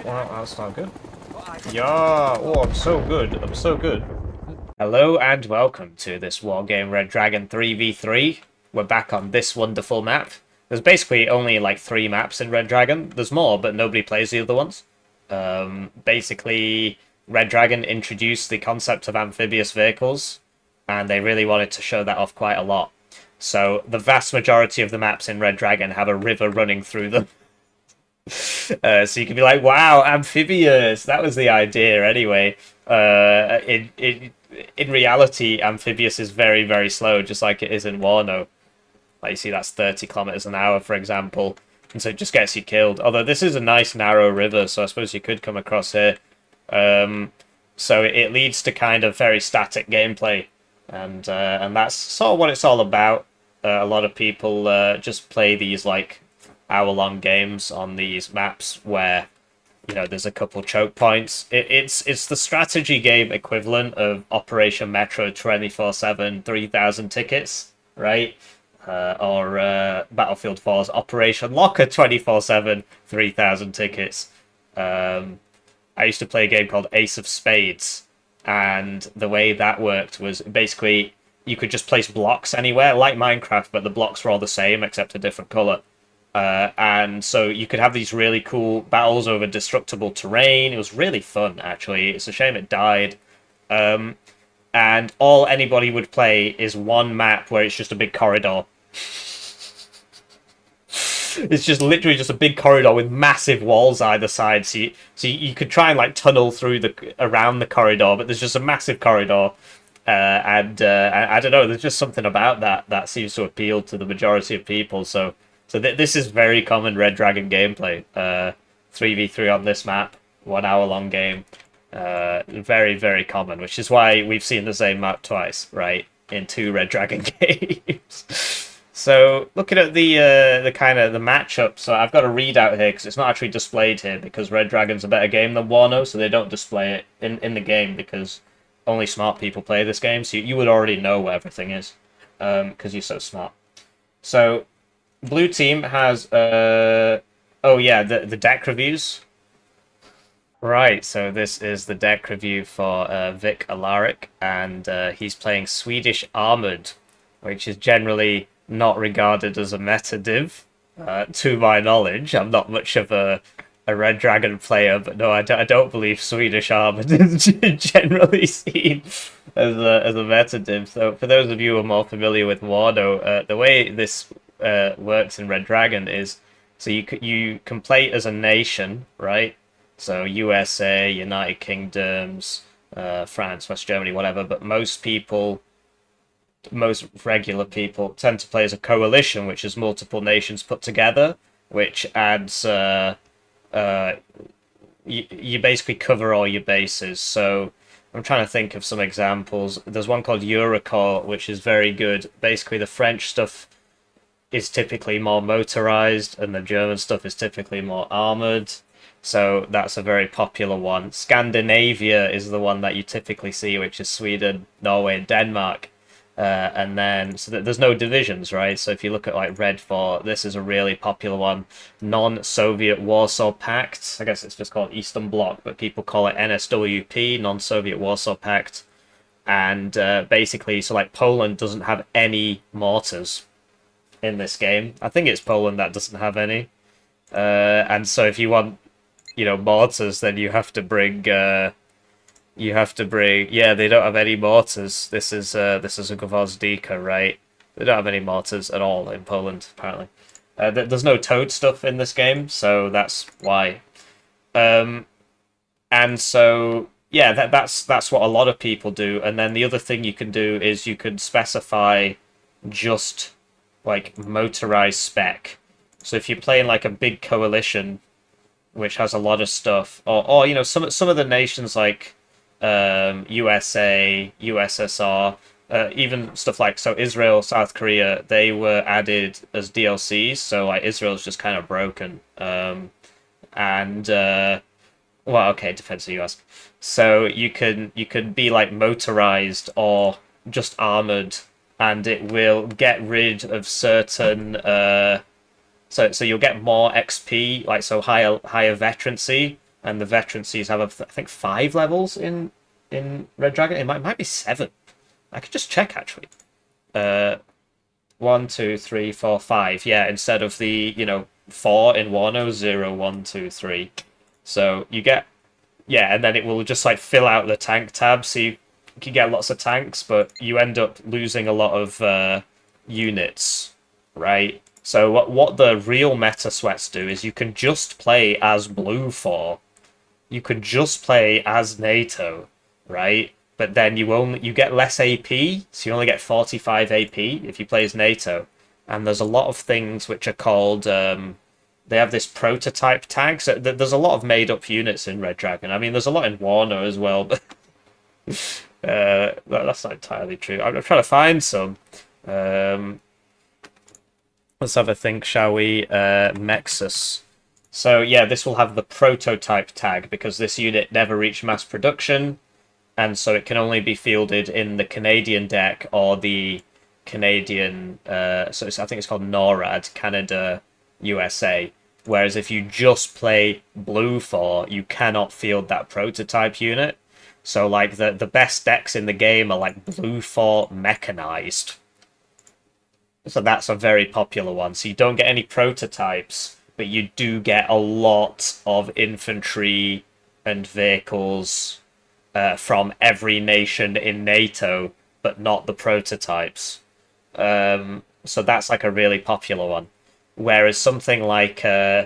Well, that's not good. Yeah, oh, I'm so good. I'm so good. Hello and welcome to this Wargame Red Dragon 3v3. We're back on this wonderful map. There's basically only like 3 maps in Red Dragon. There's more, but nobody plays the other ones. Basically, Red Dragon introduced the concept of amphibious vehicles, and they really wanted to show that off quite a lot. So the vast majority of the maps in Red Dragon have a river running through them. So you can be like, wow, amphibious. That was the idea anyway. In reality, amphibious is very, very slow, just like it is in Wano. Like you see, that's 30 kilometers an hour, for example. And so it just gets you killed. Although this is a nice narrow river, so I suppose you could come across here. So it leads to kind of very static gameplay. And that's sort of what it's all about. A lot of people just play these like hour-long games on these maps where there's a couple choke points. It's the strategy game equivalent of Operation Metro 24/7 3,000 tickets, right? Or Battlefield 4's Operation Locker 24/7 3,000 tickets. I used to play a game called Ace of Spades, and the way that worked was basically you could just place blocks anywhere, like Minecraft, but the blocks were all the same except a different color. And so you could have these really cool battles over destructible terrain. It was really fun, actually. It's a shame it died. And all anybody would play is one map where it's just a big corridor. It's just literally just a big corridor with massive walls either side. So you could try and like tunnel through around the corridor, but there's just a massive corridor. And I don't know. There's just something about that seems to appeal to the majority of people. So this is very common Red Dragon gameplay. 3v3 on this map, 1 hour long game. Very, very common, which is why we've seen the same map twice, right? In 2 Red Dragon games. So looking at the kind of the matchup, so I've got a readout here because it's not actually displayed here because Red Dragon's a better game than Wano, so they don't display it in the game because only smart people play this game. So you would already know where everything is because you're so smart. So Blue team has oh yeah, the deck reviews. Right, so this is the deck review for Vicalarik, and he's playing Swedish Armoured, which is generally not regarded as a meta div, to my knowledge. I'm not much of a Red Dragon player, but no, I don't believe Swedish Armoured is generally seen as a meta div. So for those of you who are more familiar with Wano, the way this works in Red Dragon is so you can play as a nation, right? So USA, United Kingdoms, France, West Germany, whatever. But most regular people tend to play as a coalition, which is multiple nations put together, which adds you basically cover all your bases. So I'm trying to think of some examples. There's one called Eurocorps, which is very good. Basically, the French stuff is typically more motorized, and the German stuff is typically more armored. So that's a very popular one. Scandinavia is the one that you typically see, which is Sweden, Norway, and Denmark. And then, so there's no divisions, right? So if you look at like Red 4, this is a really popular one. Non-Soviet Warsaw Pact. I guess it's just called Eastern Bloc, but people call it NSWP, Non-Soviet Warsaw Pact. And basically, so like Poland doesn't have any mortars in this game. I think it's Poland that doesn't have any. And so if you want, mortars, then you have to bring yeah, they don't have any mortars. This is a Gwozdika, right? They don't have any mortars at all in Poland, apparently. There's no toad stuff in this game, so that's why. And so yeah, that's what a lot of people do. And then the other thing you can do is you can specify just like motorized spec. So if you're playing like a big coalition which has a lot of stuff, or some of the nations like USA, USSR, even stuff like Israel, South Korea, they were added as DLCs. So like Israel's just kind of broken. And well, okay, depends who you ask. So you can be like motorized or just armored, and it will get rid of certain so you'll get more XP, like so higher veterancy, and the veterancies have, I think, 5 levels in Red Dragon. It might be 7. I could just check, actually. 1, 2, 3, 4, 5. Yeah, instead of the, 4 in Wano, 0, 1, 2, 3. So you get, yeah, and then it will just like fill out the tank tab, so you can get lots of tanks, but you end up losing a lot of units, right? So what the real meta sweats do is you can just play as Blue 4. You can just play as NATO, right? But then you get less AP, so you only get 45 AP if you play as NATO. And there's a lot of things which are called they have this prototype tag. So there's a lot of made up units in Red Dragon. I mean, there's a lot in Warner as well, but that's not entirely true. I'm trying to find some. Let's have a think, shall we? Mexus. So yeah, this will have the prototype tag because this unit never reached mass production, and so it can only be fielded in the Canadian deck or the Canadian. I think it's called NORAD, Canada, USA. Whereas if you just play Blue 4, you cannot field that prototype unit. So like the best decks in the game are like Blue 4 mechanized. So that's a very popular one. So you don't get any prototypes, but you do get a lot of infantry and vehicles from every nation in NATO, but not the prototypes. So that's like a really popular one. Whereas something like, so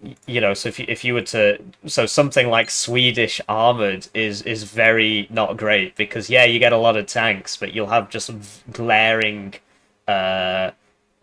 if you were to, so something like Swedish Armoured is very not great because yeah, you get a lot of tanks, but you'll have just glaring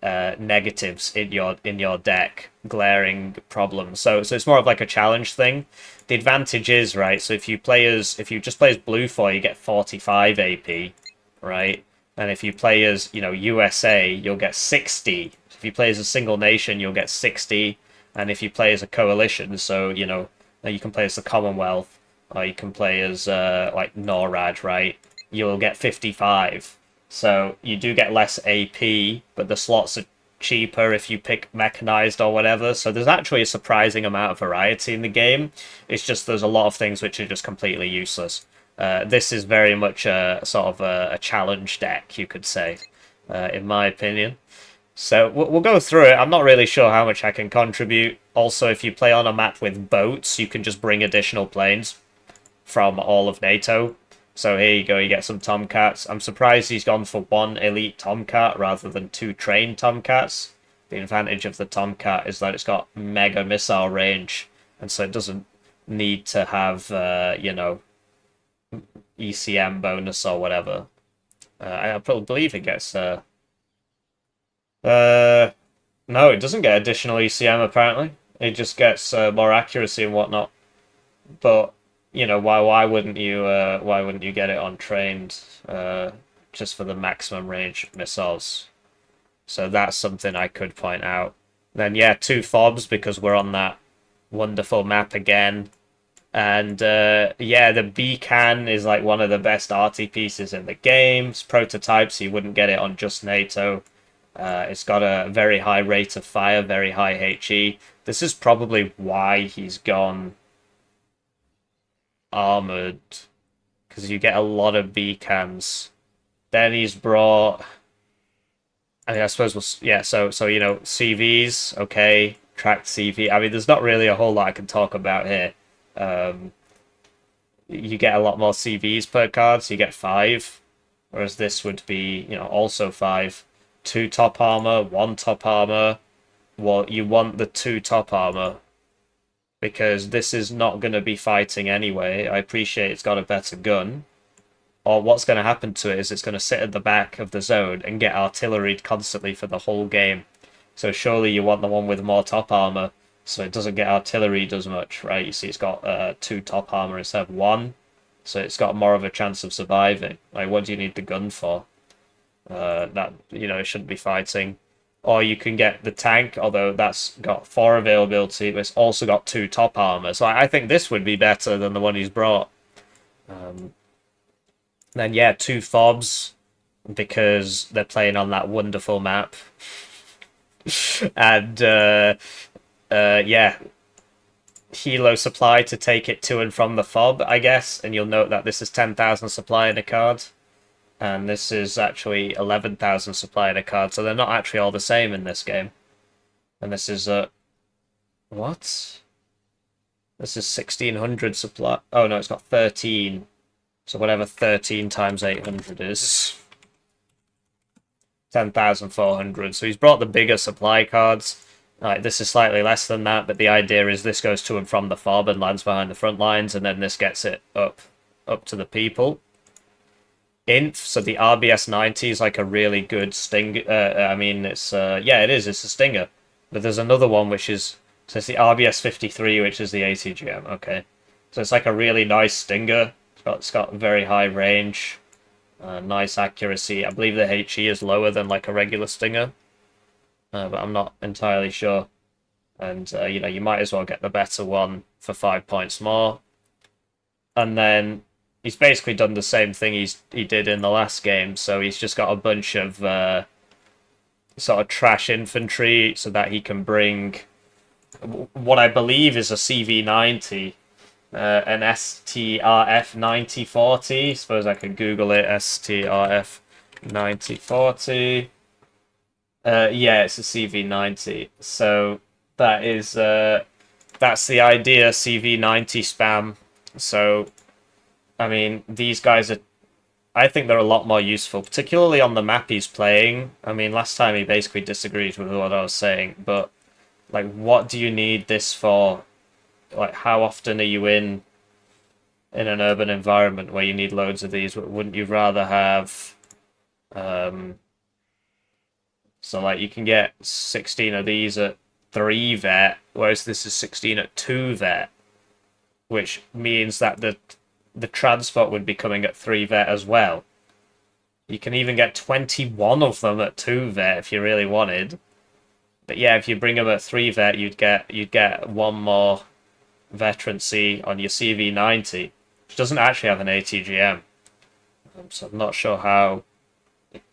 negatives in your deck, glaring problems. So it's more of like a challenge thing. The advantage is, right, so if you just play as Blue 4, you get 45 AP, right? And if you play as, USA, you'll get 60. If you play as a single nation, you'll get 60. And if you play as a coalition, so, you can play as the Commonwealth, or you can play as, like, NORAD, right? You'll get 55. So you do get less AP, but the slots are cheaper if you pick mechanized or whatever. So there's actually a surprising amount of variety in the game. It's just there's a lot of things which are just completely useless. This is very much a sort of a challenge deck, you could say, in my opinion. So we'll go through it. I'm not really sure how much I can contribute. Also, if you play on a map with boats, you can just bring additional planes from all of NATO. So here you go, you get some Tomcats. I'm surprised he's gone for 1 elite Tomcat rather than 2 trained Tomcats. The advantage of the Tomcat is that it's got mega missile range, and so it doesn't need to have, ECM bonus or whatever. I believe it gets... no, it doesn't get additional ECM, apparently. It just gets more accuracy and whatnot. But... why wouldn't you get it on trained just for the maximum range missiles? So that's something I could point out. Then yeah, 2 fobs because we're on that wonderful map again. And yeah, the B-Can is like one of the best arty pieces in the game. It's prototype, so you wouldn't get it on just NATO. It's got a very high rate of fire, very high HE. This is probably why he's gone Armoured, because you get a lot of B-Cans. Then he's brought, I suppose so CVs, okay, tracked CV. I mean, there's not really a whole lot I can talk about here. You get a lot more CVs per card, so you get 5, whereas this would be, also 5. 2 top armor, 1 top armor. Well, you want the 2 top armor, because this is not going to be fighting anyway. I appreciate it's got a better gun. Or what's going to happen to it is it's going to sit at the back of the zone and get artilleried constantly for the whole game. So surely you want the one with more top armor, so it doesn't get artilleried as much, right? You see it's got 2 top armor instead of 1, so it's got more of a chance of surviving. Like, what do you need the gun for? It shouldn't be fighting. Or you can get the tank, although that's got 4 availability, but it's also got 2 top armor. So I think this would be better than the one he's brought. Then yeah, 2 fobs, because they're playing on that wonderful map. And yeah, Hilo supply to take it to and from the fob, I guess. And you'll note that this is 10,000 supply in a card. And this is actually 11,000 supply in a card. So they're not actually all the same in this game. And this is what? This is 1,600 supply. Oh no, it's got 13. So whatever 13 times 800 is. 10,400. So he's brought the bigger supply cards. This is slightly less than that, but the idea is this goes to and from the fob and lands behind the front lines, and then this gets it up to the people. Inf, so the RBS 90 is like a really good sting. I mean, it's yeah, it is. It's a stinger. But there's another one which is, so it's the RBS 53, which is the ATGM. Okay, so it's like a really nice stinger. It's got very high range, nice accuracy. I believe the HE is lower than like a regular stinger, but I'm not entirely sure. And you know, you might as well get the better one for 5 points more. And then he's basically done the same thing he did in the last game. So he's just got a bunch of sort of trash infantry so that he can bring what I believe is a CV90, an STRF 9040. Suppose I could Google it. STRF 9040. Yeah, it's a CV90. So that is that's the idea. CV90 spam. So I mean, these guys are, I think they're a lot more useful, particularly on the map he's playing. I mean, last time he basically disagreed with what I was saying, but, like, what do you need this for? Like, how often are you in an urban environment where you need loads of these? Wouldn't you rather have, so, like, you can get 16 of these at 3 vet, whereas this is 16 at 2 vet, which means that the transport would be coming at 3 vet as well. You can even get 21 of them at 2 vet if you really wanted. But yeah, if you bring them at 3 vet, you'd get one more veterancy on your CV90, which doesn't actually have an ATGM. So I'm not sure how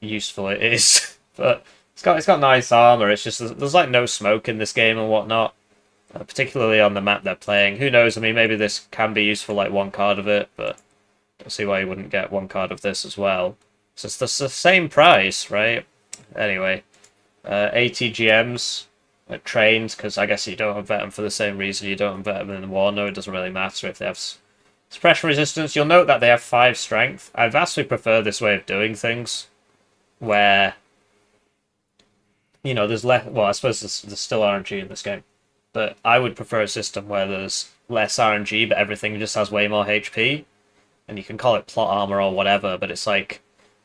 useful it is, but it's got nice armor. It's just there's like no smoke in this game and whatnot. Particularly on the map they're playing. Who knows? I mean, maybe this can be useful, like one card of it, but I don't see why you wouldn't get one card of this as well. So it's the same price, right? Anyway, ATGMs, trains, because I guess you don't vet them for the same reason you don't vet them in the Warno. It doesn't really matter if they have suppression resistance. You'll note that they have 5 strength. I vastly prefer this way of doing things, where, you know, there's less. Well, I suppose there's still RNG in this game. But I would prefer a system where there's less RNG, but everything just has way more HP. And you can call it plot armor or whatever, but it's like,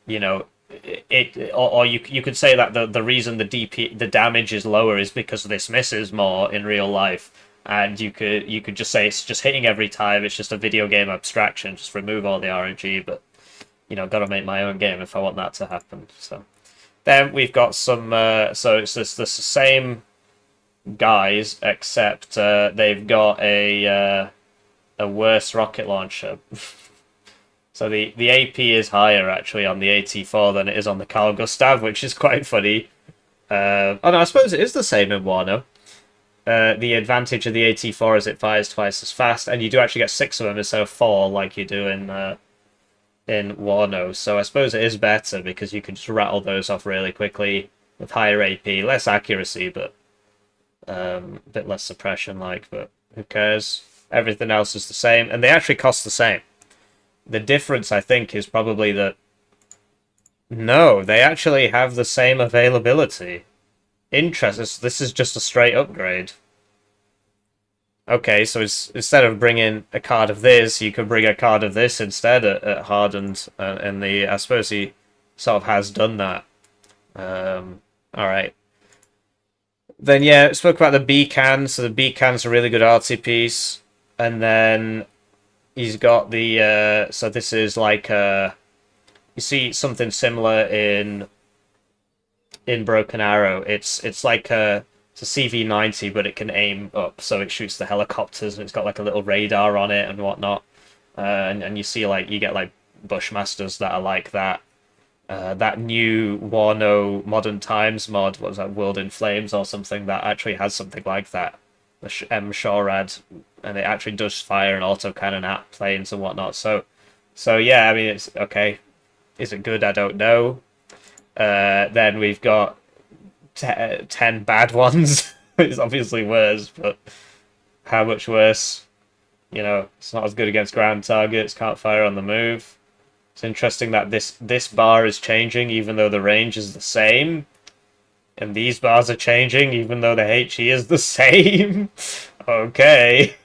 you know, or you could say that the reason the damage is lower is because this misses more in real life. And you could just say it's just hitting every time, it's just a video game abstraction, just remove all the RNG, but, you know, gotta make my own game if I want that to happen. So then we've got some, so it's the same guys, except they've got a worse rocket launcher. So the AP is higher actually on the AT4 than it is on the Carl Gustav, which is quite funny. Oh no, I suppose it is the same in Wano. The advantage of the AT4 is it fires twice as fast, and you do actually get 6 of them instead of 4 like you do in Wano. So I suppose it is better because you can just rattle those off really quickly with higher AP, less accuracy, but a bit less suppression, but who cares? Everything else is the same, and they actually cost the same. The difference, I think, is probably that no, they actually have the same availability. Interesting. This is just a straight upgrade. Okay, so instead of bringing a card of this, you could bring a card of this instead at Hardened, and I suppose he sort of has done that. All right. Then, yeah, spoke about the B-Can. So the B-Can's a really good artsy piece. And then he's got the... so this is like... you see something similar in Broken Arrow. It's like it's a CV90, but it can aim up. So it shoots the helicopters, and it's got like a little radar on it and whatnot. And you see, like, you get like Bushmasters that are like that. That new Wano Modern Times mod, what was that, World in Flames or something, that actually has something like that. the M-SHORAD, and it actually does fire an autocannon at planes and whatnot. So yeah, I mean, it's okay. Is it good? I don't know. Then we've got 10 bad ones. It's obviously worse, but how much worse? You know, it's not as good against ground targets. Can't fire on the move. It's interesting that this bar is changing even though the range is the same. And these bars are changing even though the HE is the same. Okay.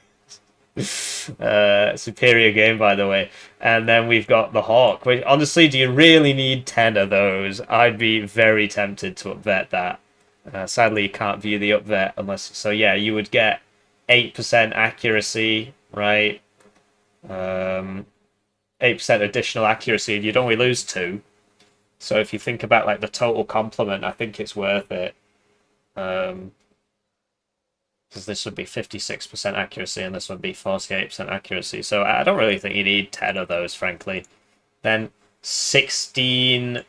Superior game, by the way. And then we've got the Hawk. Which, honestly, do you really need 10 of those? I'd be very tempted to upvet that. Sadly, you can't view the upvet unless... So yeah, you would get 8% accuracy, right? 8% additional accuracy, and you'd only lose 2. So if you think about like the total complement, I think it's worth it. Because this would be 56% accuracy and this would be 48% accuracy. So I don't really think you need 10 of those, frankly. Then 16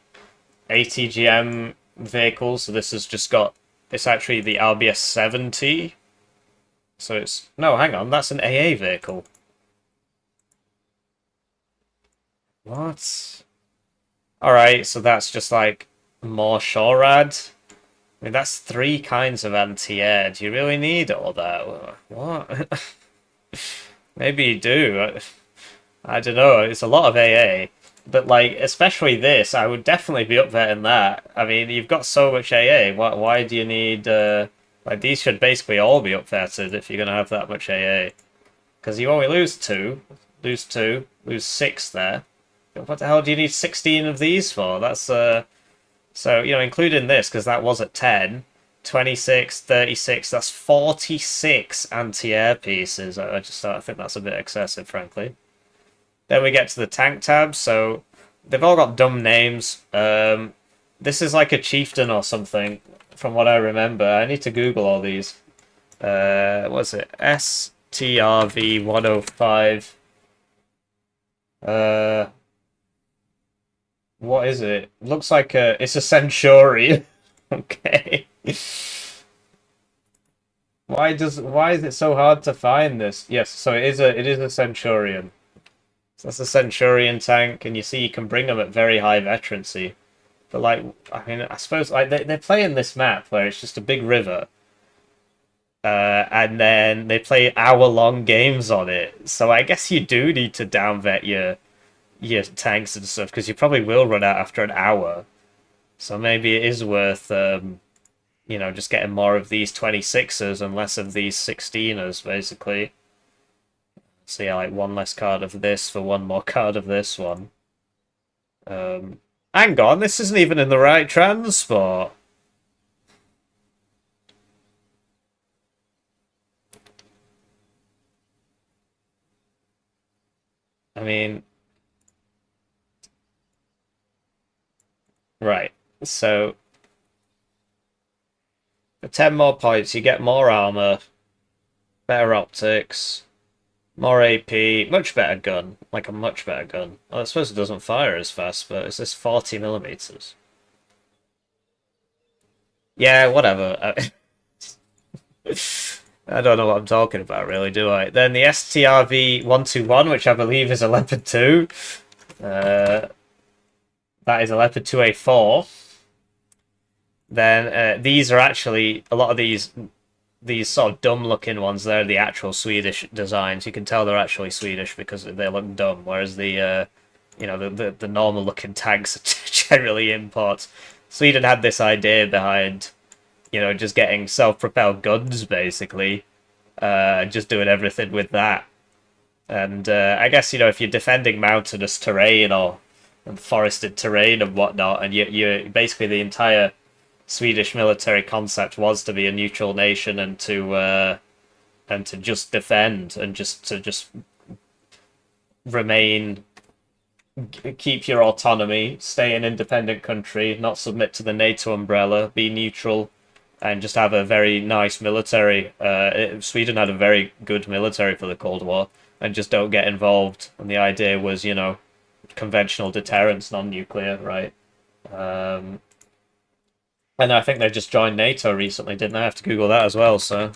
ATGM vehicles. So this has just got... It's actually the RBS 70. So it's... No, hang on. That's an AA vehicle. What? Alright, so that's just like more SHORAD. I mean, that's 3 kinds of anti-air. Do you really need all that? What? Maybe you do. I don't know. It's a lot of AA. But, like, especially this, I would definitely be upvetting that. I mean, you've got so much AA. Why do you need... like, these should basically all be upvetted if you're going to have that much AA. Because you only lose 2. Lose 2. Lose 6 there. What the hell do you need 16 of these for? That's, So, you know, including this, because that was at 10, 26, 36, that's 46 anti-air pieces. I think that's a bit excessive, frankly. Then we get to the tank tabs, so they've all got dumb names. This is like a chieftain or something, from what I remember. I need to Google all these. What's it? STRV 105. What is it? Looks like it's a Centurion. Okay. Why is it so hard to find this? Yes, so it is a Centurion. So that's a Centurion tank, and you see you can bring them at very high veterancy. But like, I mean, I suppose like they're playing this map where it's just a big river. And then they play hour-long games on it. So I guess you do need to downvet your tanks and stuff, because you probably will run out after an hour. So maybe it is worth, you know, just getting more of these 26ers and less of these 16ers, basically. So yeah, like 1 less card of this for 1 more card of this one. Hang on, this isn't even in the right transport. I mean... Right, so... For 10 more points, you get more armor, better optics, more AP, much better gun. Like a much better gun. Well, I suppose it doesn't fire as fast, but it's just 40mm. Yeah, whatever. I don't know what I'm talking about, really, do I? Then the STRV 121, which I believe is a Leopard 2. That is a Leopard 2A4. Then these are actually, a lot of these sort of dumb-looking ones, they're the actual Swedish designs. You can tell they're actually Swedish because they look dumb, whereas the, you know, the normal-looking tanks are generally imports. Sweden had this idea behind, you know, just getting self-propelled guns, basically. Just doing everything with that. And I guess, you know, if you're defending mountainous terrain or forested terrain and whatnot, and you basically the entire Swedish military concept was to be a neutral nation and to just defend and just remain, keep your autonomy, stay an independent country, not submit to the NATO umbrella, be neutral, and just have a very nice military. Sweden had a very good military for the Cold War, and just don't get involved. And the idea was, you know, conventional deterrence, non-nuclear, right? And I think they just joined NATO recently, didn't I? I have to Google that as well, so...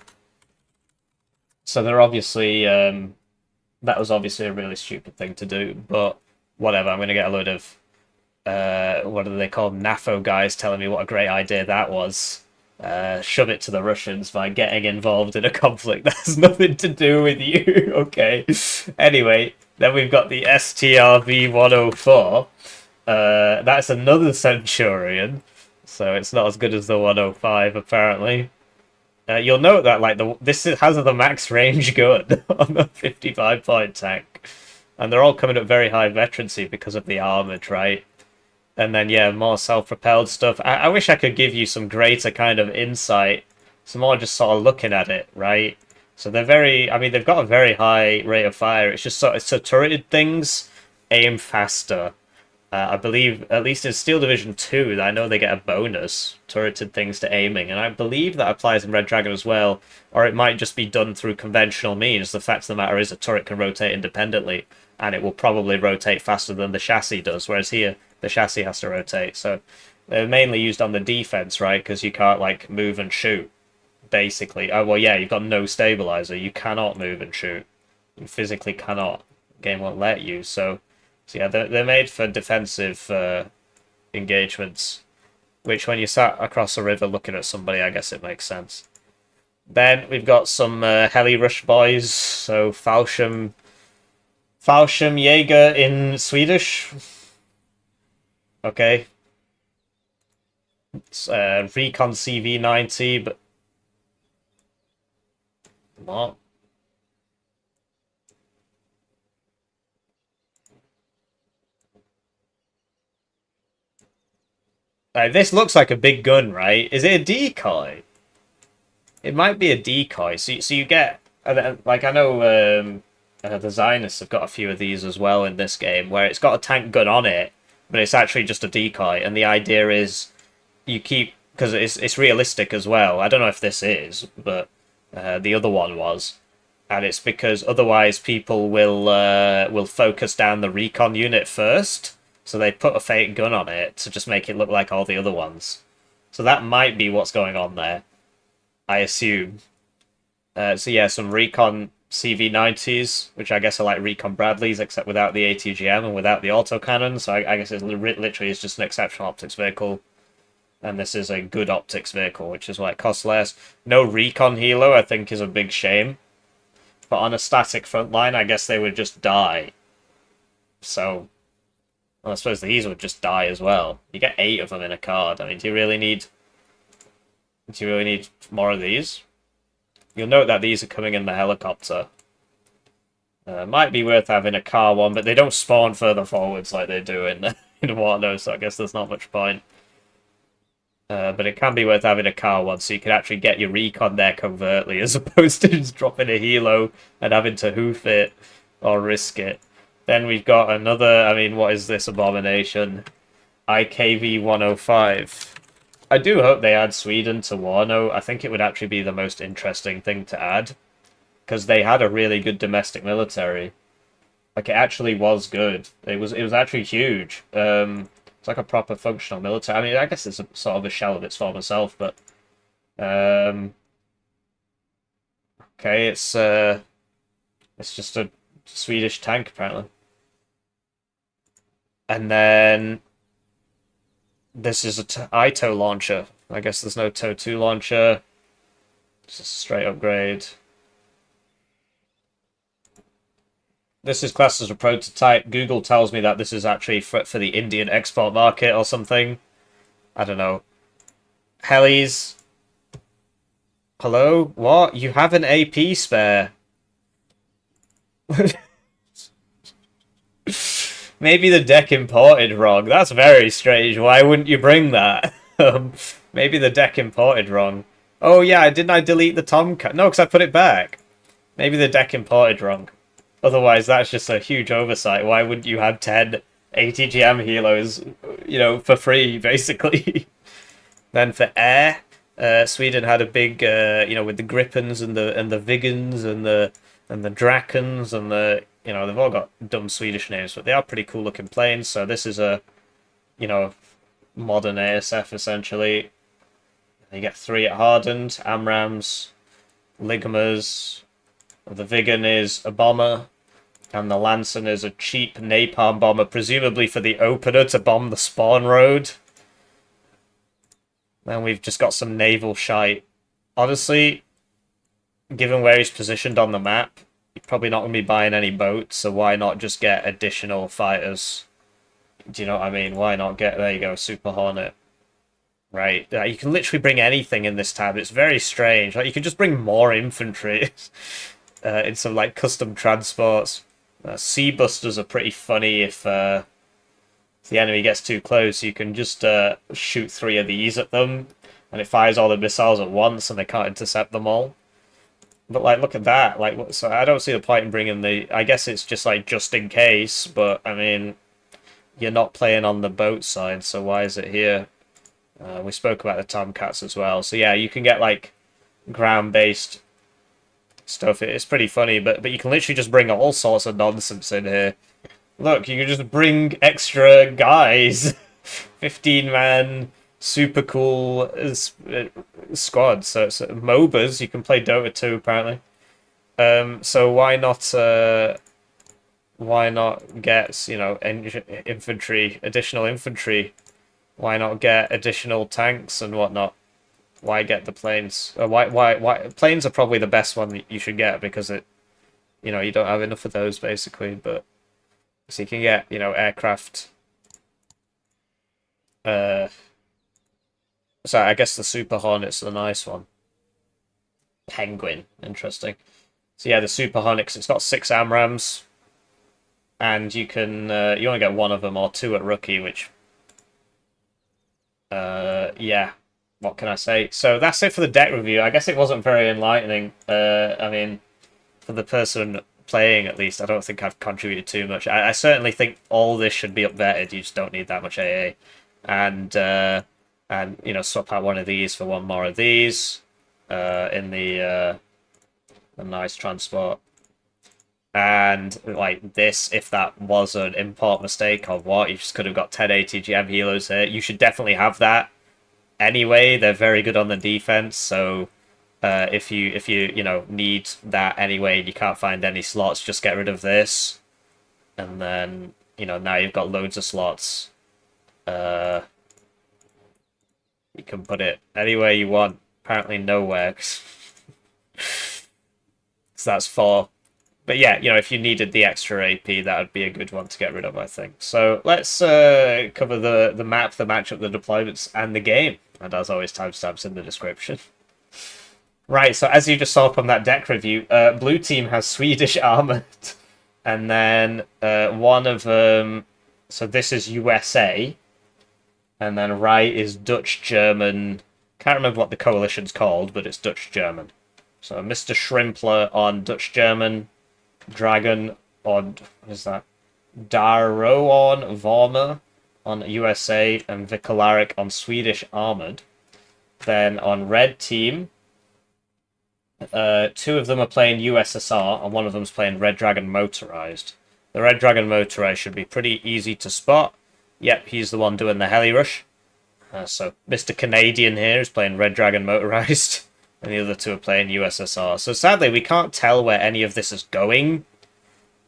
So they're obviously that was obviously a really stupid thing to do, but whatever. I'm gonna get a load of what do they call NAFO guys telling me what a great idea that was. Shove it to the Russians by getting involved in a conflict that has nothing to do with you. Okay. Anyway, then we've got the STRV 104. That's another Centurion, so it's not as good as the 105 apparently. You'll note that like has the max range gun on the 55-point tank, and they're all coming at very high veterancy because of the armored, right? And then yeah, more self-propelled stuff. I wish I could give you some greater kind of insight, some more just sort of looking at it, right? So they're very, I mean, they've got a very high rate of fire. It's just sort of so turreted things aim faster. I believe, at least in Steel Division 2, I know they get a bonus, turreted things to aiming, and I believe that applies in Red Dragon as well, or it might just be done through conventional means. The fact of the matter is a turret can rotate independently, and it will probably rotate faster than the chassis does, whereas here, the chassis has to rotate. So they're mainly used on the defense, right, because you can't, like, move and shoot, basically. Oh, well, yeah, you've got no stabilizer. You cannot move and shoot. You physically cannot. The game won't let you, so yeah, they're made for defensive engagements, which when you sat across a river looking at somebody, I guess it makes sense. Then we've got some heli rush boys, so Fallschirmjäger in Swedish. Okay. It's, Recon CV90, but what? This looks like a big gun, right? Is it a decoy? It might be a decoy. So you get, like, I know the Zionists have got a few of these as well in this game, where it's got a tank gun on it, but it's actually just a decoy. And the idea is you keep, because it's realistic as well. I don't know if this is, but the other one was. And it's because otherwise people will focus down the recon unit first. So they put a fake gun on it to just make it look like all the other ones. So that might be what's going on there, I assume. So yeah, some Recon CV90s, which I guess are like Recon Bradleys, except without the ATGM and without the autocannon. So I guess it literally is just an exceptional optics vehicle. And this is a good optics vehicle, which is why it costs less. No Recon Helo, I think, is a big shame. But on a static front line, I guess they would just die. So well, I suppose these would just die as well. You get 8 of them in a card. I mean, do you really need more of these? You'll note that these are coming in the helicopter. Might be worth having a car one, but they don't spawn further forwards like they do in Waterloo, so I guess there's not much point. But it can be worth having a car one, so you can actually get your recon there covertly, as opposed to just dropping a helo and having to hoof it or risk it. Then we've got another, I mean, what is this abomination? IKV 105. I do hope they add Sweden to Warno. I think it would actually be the most interesting thing to add, because they had a really good domestic military. Like, it actually was good. It was actually huge. It's like a proper functional military. I mean, I guess it's a sort of a shell of its former self, but okay, it's just a Swedish tank apparently. And then this is a ITO launcher. I guess there's no TOW2 launcher. It's a straight upgrade. This is classed as a prototype. Google tells me that this is actually for the Indian export market or something. I don't know. Helis. Hello? What? You have an AP spare. Maybe the deck imported wrong. That's very strange. Why wouldn't you bring that? Maybe the deck imported wrong. Oh yeah, didn't I delete the Tomcat? No, because I put it back. Maybe the deck imported wrong. Otherwise, that's just a huge oversight. Why wouldn't you have 10 ATGM helos, you know, for free, basically? Then for air, Sweden had a big, you know, with the Gripens and the Viggens and the Drakens and the, you know, they've all got dumb Swedish names, but they are pretty cool looking planes. So this is a, you know, modern ASF essentially. You get 3 at Hardened, Amrams, Ligmas, The Vigan is a bomber, and the Lanson is a cheap napalm bomber, presumably for the opener to bomb the spawn road. Then we've just got some naval shite. Honestly, given where he's positioned on the map, you're probably not going to be buying any boats, so why not just get additional fighters? Do you know what I mean? Why not get... There you go, Super Hornet. Right, you can literally bring anything in this tab. It's very strange. Like, you can just bring more infantry in some, like, custom transports. Sea Busters are pretty funny if the enemy gets too close. You can just shoot 3 of these at them, and it fires all the missiles at once, and they can't intercept them all. But, like, look at that. Like, so I don't see the point in bringing the... I guess it's just, like, just in case, but, I mean, you're not playing on the boat side, so why is it here? We spoke about the Tomcats as well. So, yeah, you can get, like, ground-based stuff. It's pretty funny, but you can literally just bring all sorts of nonsense in here. Look, you can just bring extra guys. 15-man, super cool squad. So it's MOBAs. You can play Dota 2, apparently. So why not get, you know, infantry, additional infantry? Why not get additional tanks and whatnot? Why get the planes? Why planes are probably the best one that you should get, because it, you know, you don't have enough of those basically. But so you can get, you know, aircraft. So I guess the Super Hornet's the nice one. Penguin, interesting. So yeah, the Super Hornet, it's got 6 AMRAAMs, and you can you only get 1 of them or 2 at rookie, which. Yeah, what can I say? So that's it for the deck review. I guess it wasn't very enlightening. I mean, for the person playing, at least, I don't think I've contributed too much. I certainly think all this should be updated. You just don't need that much AA. And you know, swap out one of these for 1 more of these in the nice transport. And like this, if that was an import mistake or what, you just could have got 10 ATGM healers here. You should definitely have that anyway. They're very good on the defense, so if you know, need that anyway and you can't find any slots, just get rid of this, and then, you know, now you've got loads of slots. You can put it anywhere you want. Apparently nowhere. So that's 4. But yeah, you know, if you needed the extra AP, that would be a good one to get rid of, I think. So let's cover the map, the matchup, the deployments, and the game. And as always, timestamps in the description. Right, so as you just saw from that deck review, blue team has Swedish Armoured. And then one of them... So this is USA. And then right is Dutch-German. Can't remember what the coalition's called, but it's Dutch-German. So Mr. Shrimpler on Dutch-German. Dragon on, what is that? Daro on Vormer on USA, and Vicalarik on Swedish Armoured. Then on red team, 2 of them are playing USSR, and one of them's playing Red Dragon Motorized. The Red Dragon Motorized should be pretty easy to spot. Yep, he's the one doing the heli rush. So Mr. Canadian here is playing Red Dragon Motorized. And the other 2 are playing USSR. So sadly, we can't tell where any of this is going,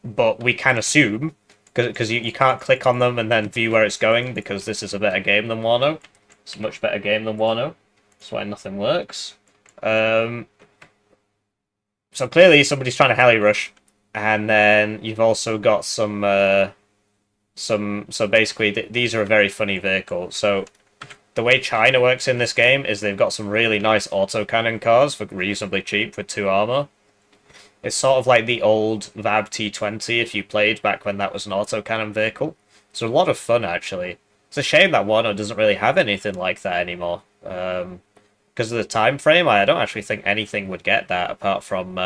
but we can assume, because you can't click on them and then view where it's going, because this is a better game than Wano. It's a much better game than Wano. That's why nothing works. So clearly somebody's trying to heli rush, and then you've also got some. So basically, these are a very funny vehicle. So. The way China works in this game is they've got some really nice autocannon cars for reasonably cheap with 2 armor. It's sort of like the old VAB T20 if you played back when that was an autocannon vehicle. So a lot of fun, actually. It's a shame that Wano doesn't really have anything like that anymore. Because of the time frame, I don't actually think anything would get that apart from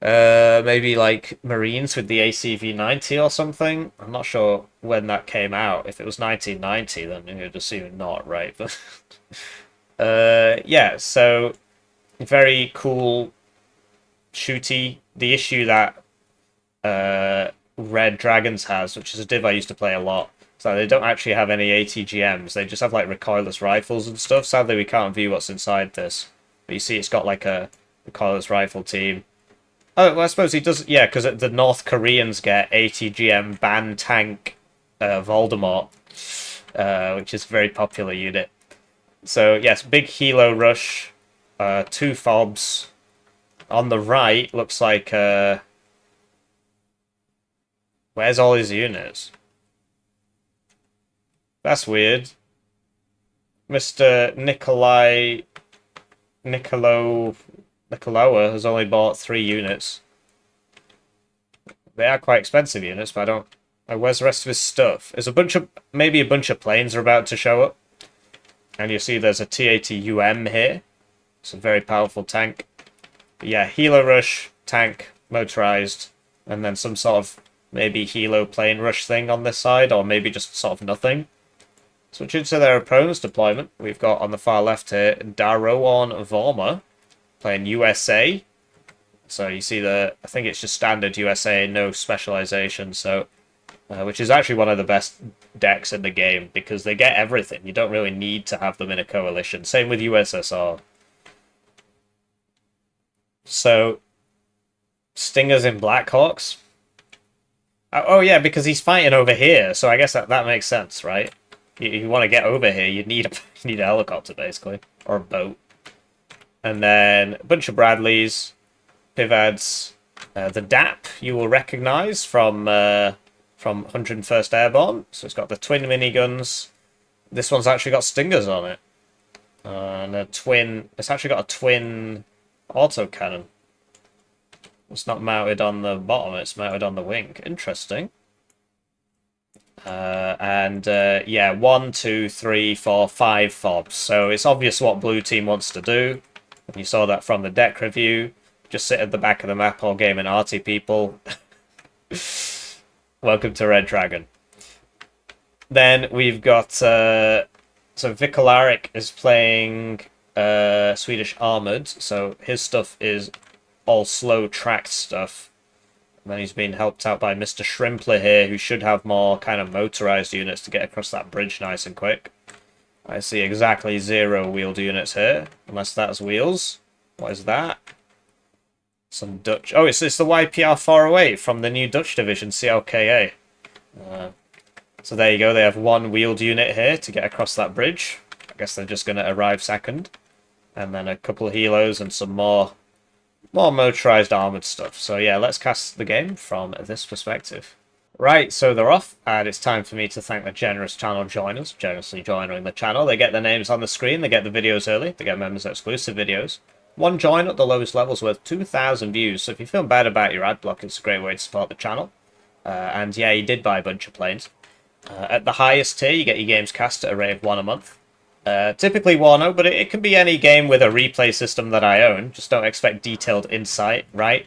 maybe like Marines with the ACV-90 or something. I'm not sure when that came out. If it was 1990, then you'd assume not, right? But yeah, so very cool shooty. The issue that Red Dragons has, which is a div I used to play a lot, so they don't actually have any ATGMs. They just have like recoilless rifles and stuff. Sadly, we can't view what's inside this. But you see it's got like a recoilless rifle team. Oh, well, I suppose he does, yeah, because the North Koreans get ATGM Ban Tank Voldemort, which is a very popular unit. So, yes, big Helo rush, 2 fobs. On the right, looks like, where's all his units? That's weird. Mr. Nicoloa has only bought 3 units. They are quite expensive units, but I don't... where's the rest of his stuff? There's maybe a bunch of planes are about to show up. And you see there's a T-80UM here. It's a very powerful tank. But yeah, Helo Rush, tank, motorized, and then some sort of maybe Helo plane rush thing on this side, or maybe just sort of nothing. Switching to their opponent's deployment, we've got on the far left here, Daroan Vormer, playing USA. So you see I think it's just standard USA, no specialization, so... which is actually one of the best decks in the game, because they get everything. You don't really need to have them in a coalition. Same with USSR. So, Stingers in Blackhawks? Oh yeah, because he's fighting over here, so I guess that makes sense, right? You want to get over here, you need a helicopter, basically. Or a boat. And then a bunch of Bradleys, Pivads, the DAP you will recognize from 101st Airborne. So it's got the twin miniguns. This one's actually got Stingers on it. And it's actually got a twin autocannon. It's not mounted on the bottom, it's mounted on the wing. Interesting. Yeah, 1, 2, 3, 4, 5 fobs. So it's obvious what blue team wants to do. You saw that from the deck review. Just sit at the back of the map all game and arty people. Welcome to Red Dragon. Then we've got so Vicalarik is playing Swedish Armoured, so his stuff is all slow tracked stuff. And then he's being helped out by Mr. Shrimpler here, who should have more kind of motorized units to get across that bridge nice and quick. I see exactly 0 wheeled units here, unless that's wheels. What is that? Some Dutch... Oh, it's the YPR 408 from the new Dutch division, CLKA. So there you go, they have 1 wheeled unit here to get across that bridge. I guess they're just going to arrive second. And then a couple of helos and some more motorized armored stuff. So yeah, let's cast the game from this perspective. Right, so they're off, and it's time for me to thank the generous channel joiners, generously joining the channel. They get their names on the screen, they get the videos early, they get members exclusive videos. 1 join at the lowest level's worth 2,000 views, so if you feel bad about your ad block, it's a great way to support the channel. And yeah, you did buy a bunch of planes. At the highest tier, you get your games cast at a rate of 1 a month. Typically 1-0, but it can be any game with a replay system that I own. Just don't expect detailed insight, right?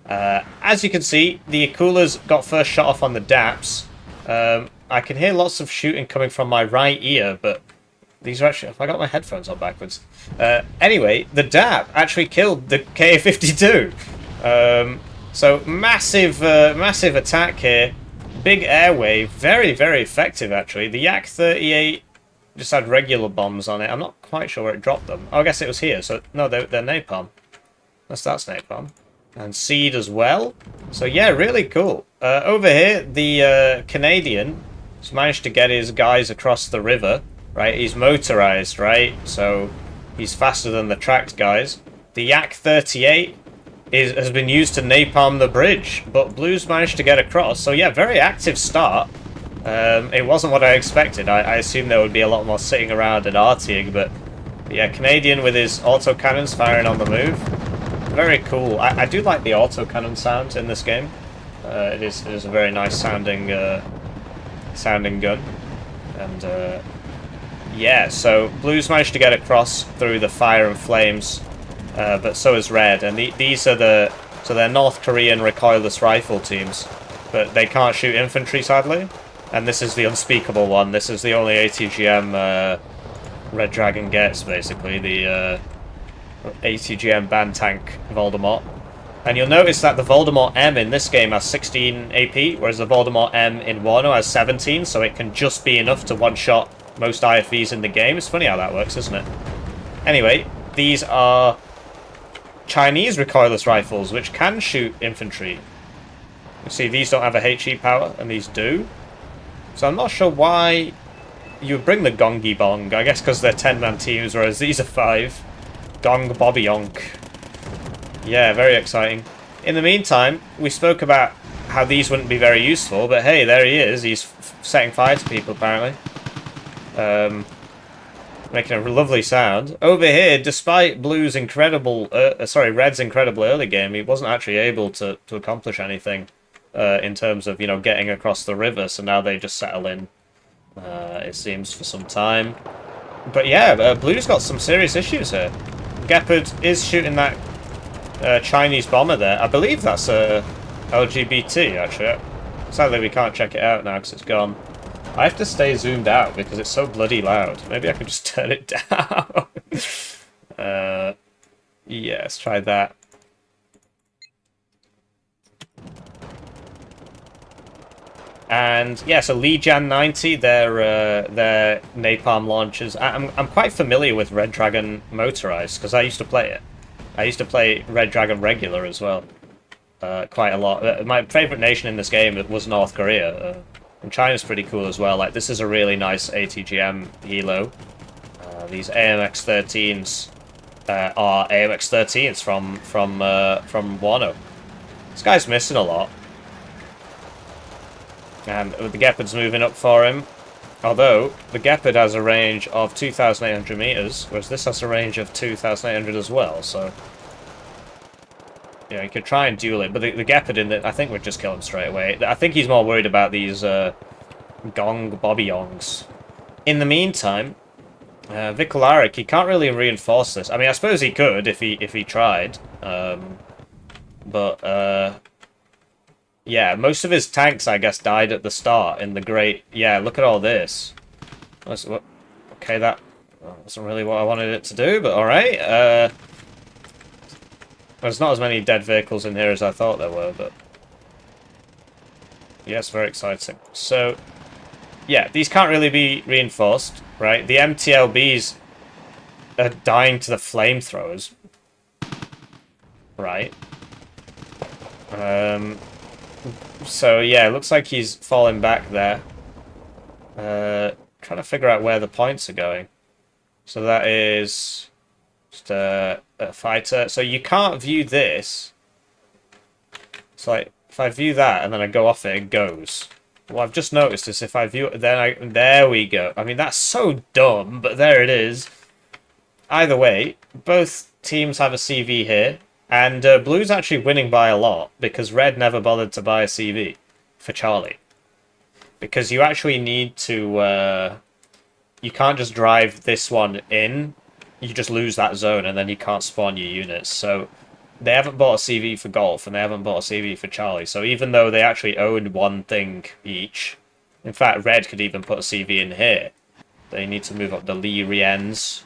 As you can see, the Akulas got first shot off on the DAPs. I can hear lots of shooting coming from my right ear, but these are actually... I got my headphones on backwards. Anyway, the DAP actually killed the KA-52. So massive attack here. Big air wave. Very, very effective, actually. The Yak-38 just had regular bombs on it. I'm not quite sure where it dropped them. Oh, I guess it was here. So, no, they're napalm. That's napalm. And seed as well. So, yeah, really cool. Over here, the Canadian has managed to get his guys across the river. Right, he's motorized, right? So, he's faster than the tracked guys. The Yak-38 has been used to napalm the bridge, but Blues managed to get across. So, yeah, very active start. It wasn't what I expected. I assumed there would be a lot more sitting around and artying, but yeah, Canadian with his autocannons firing on the move. Very cool. I do like the autocannon sound in this game. It is a very nice sounding gun. And yeah, so Blues managed to get across through the fire and flames, but so is Red. And these are they're North Korean recoilless rifle teams, but they can't shoot infantry, sadly. And this is the unspeakable one. This is the only ATGM Red Dragon gets, basically. The ATGM Ban Tank Voldemort. And you'll notice that the Voldemort M in this game has 16 AP, whereas the Voldemort M in Wano has 17, so it can just be enough to one-shot most IFVs in the game. It's funny how that works, isn't it? Anyway, these are Chinese recoilless rifles, which can shoot infantry. You see, these don't have a HE power, and these do. So I'm not sure why you would bring the Gongi Bong. I guess because they're 10-man teams, whereas these are 5. Gong Bobby Yonk. Yeah, very exciting. In the meantime, we spoke about how these wouldn't be very useful, but hey, there he is. He's setting fire to people, apparently. Making a lovely sound. Over here, despite Red's incredible early game, he wasn't actually able to accomplish anything in terms of, getting across the river, so now they just settle in, it seems, for some time. But yeah, Blue's got some serious issues here. Gepard is shooting that Chinese bomber there. I believe that's LGBT, actually. Sadly, we can't check it out now because it's gone. I have to stay zoomed out because it's so bloody loud. Maybe I could just turn it down. Yeah, let's try that. And yeah, so Lijian 90, their napalm launchers. I'm quite familiar with Red Dragon Motorized because I used to play it. I used to play Red Dragon regular as well, quite a lot. My favorite nation in this game was North Korea. And China's pretty cool as well. Like, this is a really nice ATGM helo. These AMX-13s are AMX-13s from Wano. This guy's missing a lot. And the Gepard's moving up for him. Although, the Gepard has a range of 2,800 meters, whereas this has a range of 2,800 as well, so... Yeah, he could try and duel it, but the Gepard I think would just kill him straight away. I think he's more worried about these Gong Bobby Yongs. In the meantime, Vicalarik, he can't really reinforce this. I mean, I suppose he could if he tried. Yeah, most of his tanks, I guess, died at the start in the Great... Yeah, look at all this. Okay, that wasn't really what I wanted it to do, but alright. There's not as many dead vehicles in here as I thought there were, but... Yes, very exciting. So, yeah, these can't really be reinforced, right? The MTLBs are dying to the flamethrowers. Right. So, yeah, it looks like he's falling back there. Trying to figure out where the points are going. So that is... Just a fighter. So you can't view this. So like, if I view that and then I go off it goes. What I've just noticed is if I view it, then there we go. I mean, that's so dumb, but there it is. Either way, both teams have a CV here, and Blue's actually winning by a lot because Red never bothered to buy a CV for Charlie. Because you actually need to... you can't just drive this one in. You just lose that zone and then you can't spawn your units. So they haven't bought a CV for Golf and they haven't bought a CV for Charlie. So even though they actually owned one thing each, in fact, Red could even put a CV in here. They need to move up the Lee Wrens,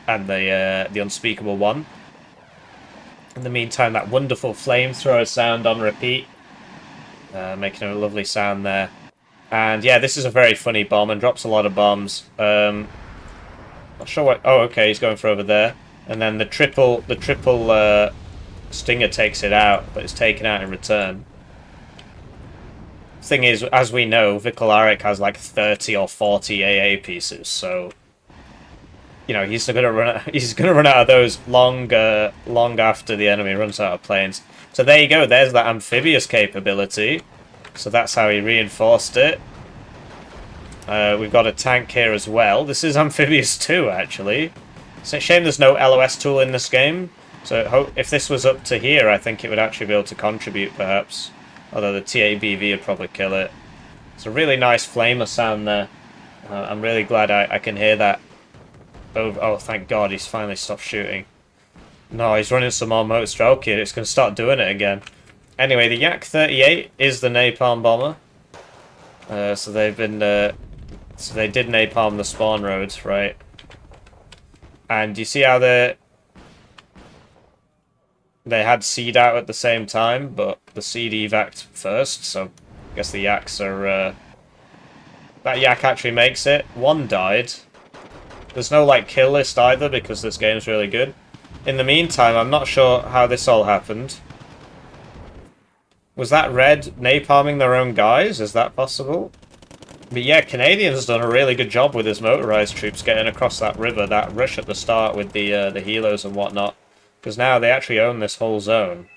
and the Unspeakable One. In the meantime, that wonderful flamethrower sound on repeat, making a lovely sound there. And yeah, this is a very funny bomb and drops a lot of bombs. Not sure what... Oh, okay, he's going for over there. And then the triple Stinger takes it out, but it's taken out in return. Thing is, as we know, Vicalarik has like 30 or 40 AA pieces, so... he's gonna run out of those long after the enemy runs out of planes. So there you go, there's that amphibious capability. So that's how he reinforced it. We've got a tank here as well. This is amphibious too, actually. It's a shame there's no LOS tool in this game. So if this was up to here, I think it would actually be able to contribute, perhaps. Although the TABV would probably kill it. It's a really nice flamer sound there. I'm really glad I can hear that. Oh, thank God, he's finally stopped shooting. No, he's running some more motor stroke here. It's going to start doing it again. Anyway, the Yak-38 is the napalm bomber. So they've been... So they did napalm the spawn roads, right? And you see how they had seed out at the same time, but the seed evac'd first, so I guess the Yaks are... That Yak actually makes it. One died. There's no, like, kill list either, because this game's really good. In the meantime, I'm not sure how this all happened. Was that Red napalming their own guys? Is that possible? But yeah, Canadians done a really good job with his motorized troops getting across that river, that rush at the start with the helos and whatnot. Because now they actually own this whole zone.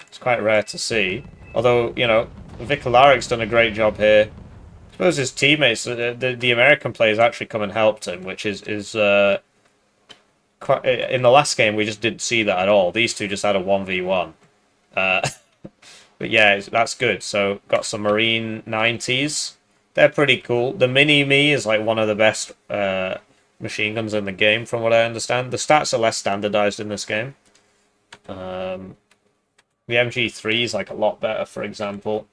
It's quite rare to see. Although, you know, Vicalarik's done a great job here. I suppose his teammates, the American players actually come and helped him, which is quite, in the last game we just didn't see that at all. These two just had a 1v1. But yeah, that's good. So got some Marine 90s. They're pretty cool. The Mini-Me is like one of the best machine guns in the game, from what I understand. The stats are less standardized in this game. The MG3 is like a lot better, for example.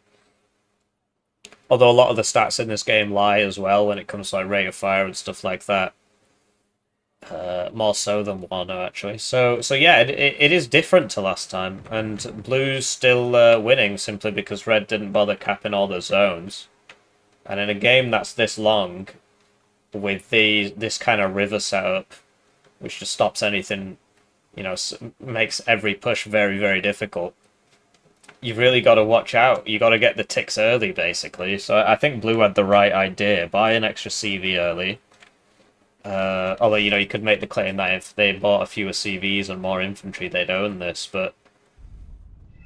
Although a lot of the stats in this game lie as well when it comes to like rate of fire and stuff like that. More so than Wano, actually. So yeah, it is different to last time. And Blue's still winning simply because Red didn't bother capping all the zones. And in a game that's this long, with this kind of river setup, which just stops anything, you know, makes every push very, very difficult, you've really got to watch out. You got to get the ticks early, basically. So I think Blue had the right idea. Buy an extra CV early. Although, you know, you could make the claim that if they bought a fewer CVs and more infantry, they'd own this, but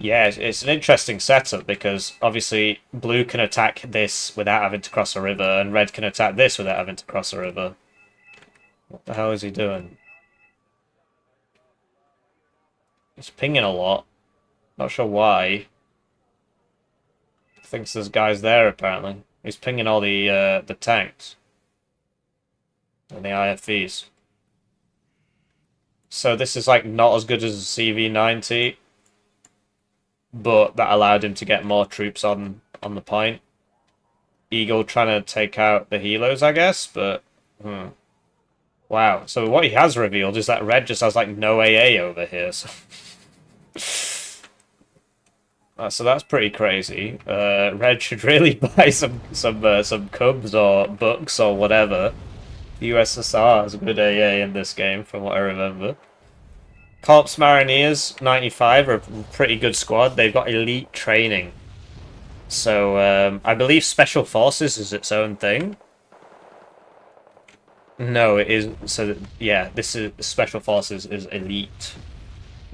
yeah, it's an interesting setup because obviously Blue can attack this without having to cross a river, and Red can attack this without having to cross a river. What the hell is he doing? He's pinging a lot. Not sure why. Thinks there's guys there, apparently. He's pinging all the tanks. And the IFVs. So this is like not as good as a CV-90. But that allowed him to get more troops on the point. Eagle trying to take out the helos, I guess, but wow. So what he has revealed is that Red just has like no AA over here. So, so that's pretty crazy. Red should really buy some Cubs or Bucks or whatever. The USSR has a good AA in this game, from what I remember. Corps Marineers 95 are a pretty good squad. They've got elite training. So, I believe Special Forces is its own thing. No, it is. So, yeah, this is Special Forces is elite.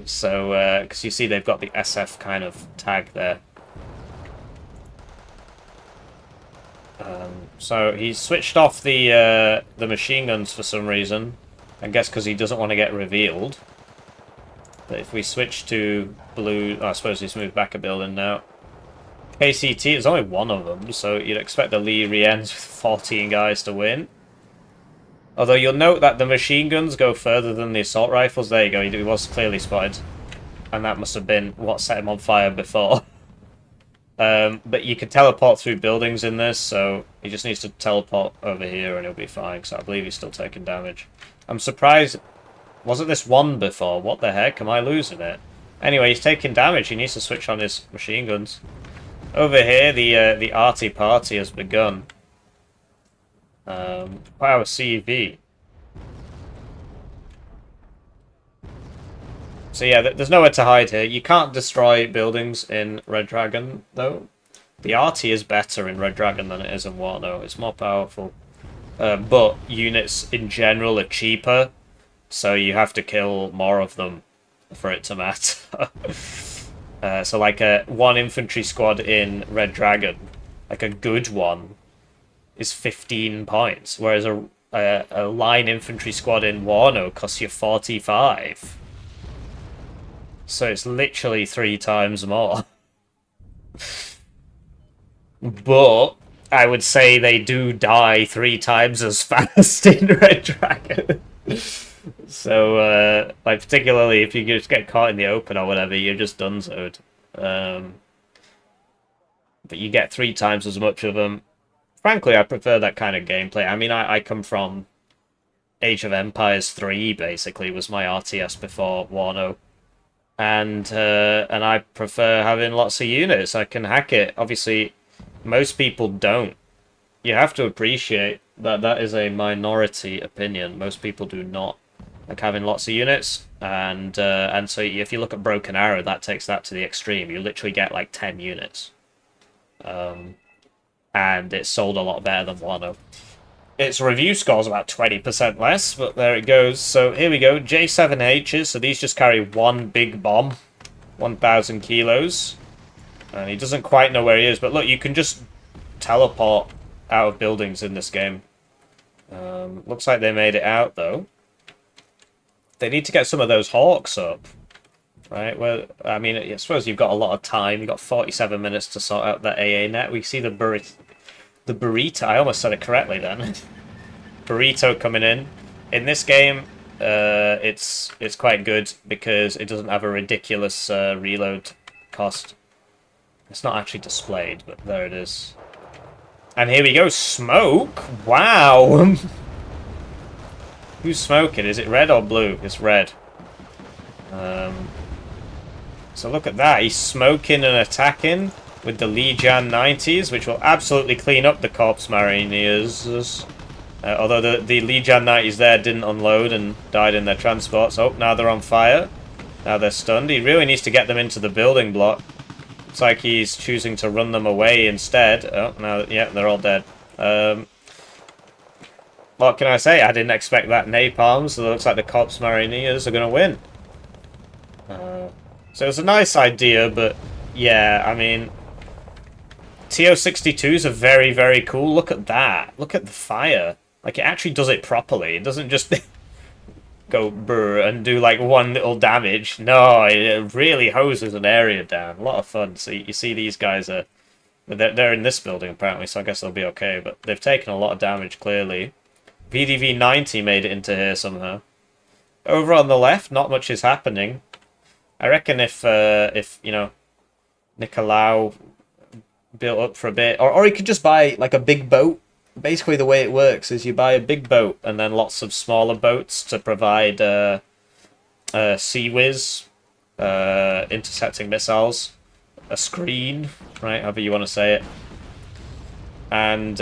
So, because you see they've got the SF kind of tag there. So he's switched off the machine guns for some reason. I guess because he doesn't want to get revealed. But if we switch to Blue, I suppose he's moved back a building now. KCT, there's only one of them, so you'd expect the Lee Riens with 14 guys to win. Although you'll note that the machine guns go further than the assault rifles. There you go, he was clearly spotted. And that must have been what set him on fire before. But you can teleport through buildings in this, so he just needs to teleport over here and he'll be fine, so I believe he's still taking damage. I'm surprised... Wasn't this one before? What the heck? Am I losing it? Anyway, he's taking damage. He needs to switch on his machine guns. Over here, the arty party has begun. Power CV. So yeah, there's nowhere to hide here. You can't destroy buildings in Red Dragon, though. The arty is better in Red Dragon than it is in Wano. It's more powerful. But units in general are cheaper. So you have to kill more of them for it to matter. So like one infantry squad in Red Dragon, like a good one, is 15 points. Whereas a line infantry squad in Wano costs you 45. So it's literally 3 times more. But I would say they do die 3 times as fast in Red Dragon. So, like, particularly if you just get caught in the open or whatever, you're just donezoed. But you get 3 times as much of them. Frankly, I prefer that kind of gameplay. I mean, I come from Age of Empires 3, basically, was my RTS before Wano. And I prefer having lots of units. I can hack it. Obviously, most people don't. You have to appreciate that that is a minority opinion. Most people do not like having lots of units, and so if you look at Broken Arrow, that takes that to the extreme. You literally get like 10 units, and it's sold a lot better than Wano. Its review score's about 20% less, but there it goes. So here we go, J7Hs, so these just carry one big bomb, 1,000 kilos, and he doesn't quite know where he is, but look, you can just teleport out of buildings in this game. Looks like they made it out, though. They need to get some of those hawks up, right? Well, I mean, I suppose you've got a lot of time. You've got 47 minutes to sort out that AA net. We see the burrito. I almost said it correctly then. Burrito coming in. In this game, it's quite good because it doesn't have a ridiculous reload cost. It's not actually displayed, but there it is. And here we go, smoke. Wow. Who's smoking? Is it red or blue? It's red. So look at that. He's smoking and attacking with the Lijian 90s, which will absolutely clean up the Corpse Marineers. Although the Lijian 90s there didn't unload and died in their transports. Oh, now they're on fire. Now they're stunned. He really needs to get them into the building block. Looks like he's choosing to run them away instead. Oh, now, yeah, they're all dead. What can I say? I didn't expect that napalm, so it looks like the Corpse Marineers are going to win. So it's a nice idea, but yeah, I mean, TO62s are very, very cool. Look at that. Look at the fire. Like, it actually does it properly. It doesn't just go brr and do like one little damage. No, it really hoses an area down. A lot of fun. So you see these guys are... They're in this building, apparently, so I guess they'll be okay. But they've taken a lot of damage, clearly. VDV 90 made it into here somehow. Over on the left, not much is happening. I reckon if you know, Nicolau built up for a bit, or he could just buy like a big boat. Basically, the way it works is you buy a big boat and then lots of smaller boats to provide sea whiz, intercepting missiles, a screen, right? However you want to say it, and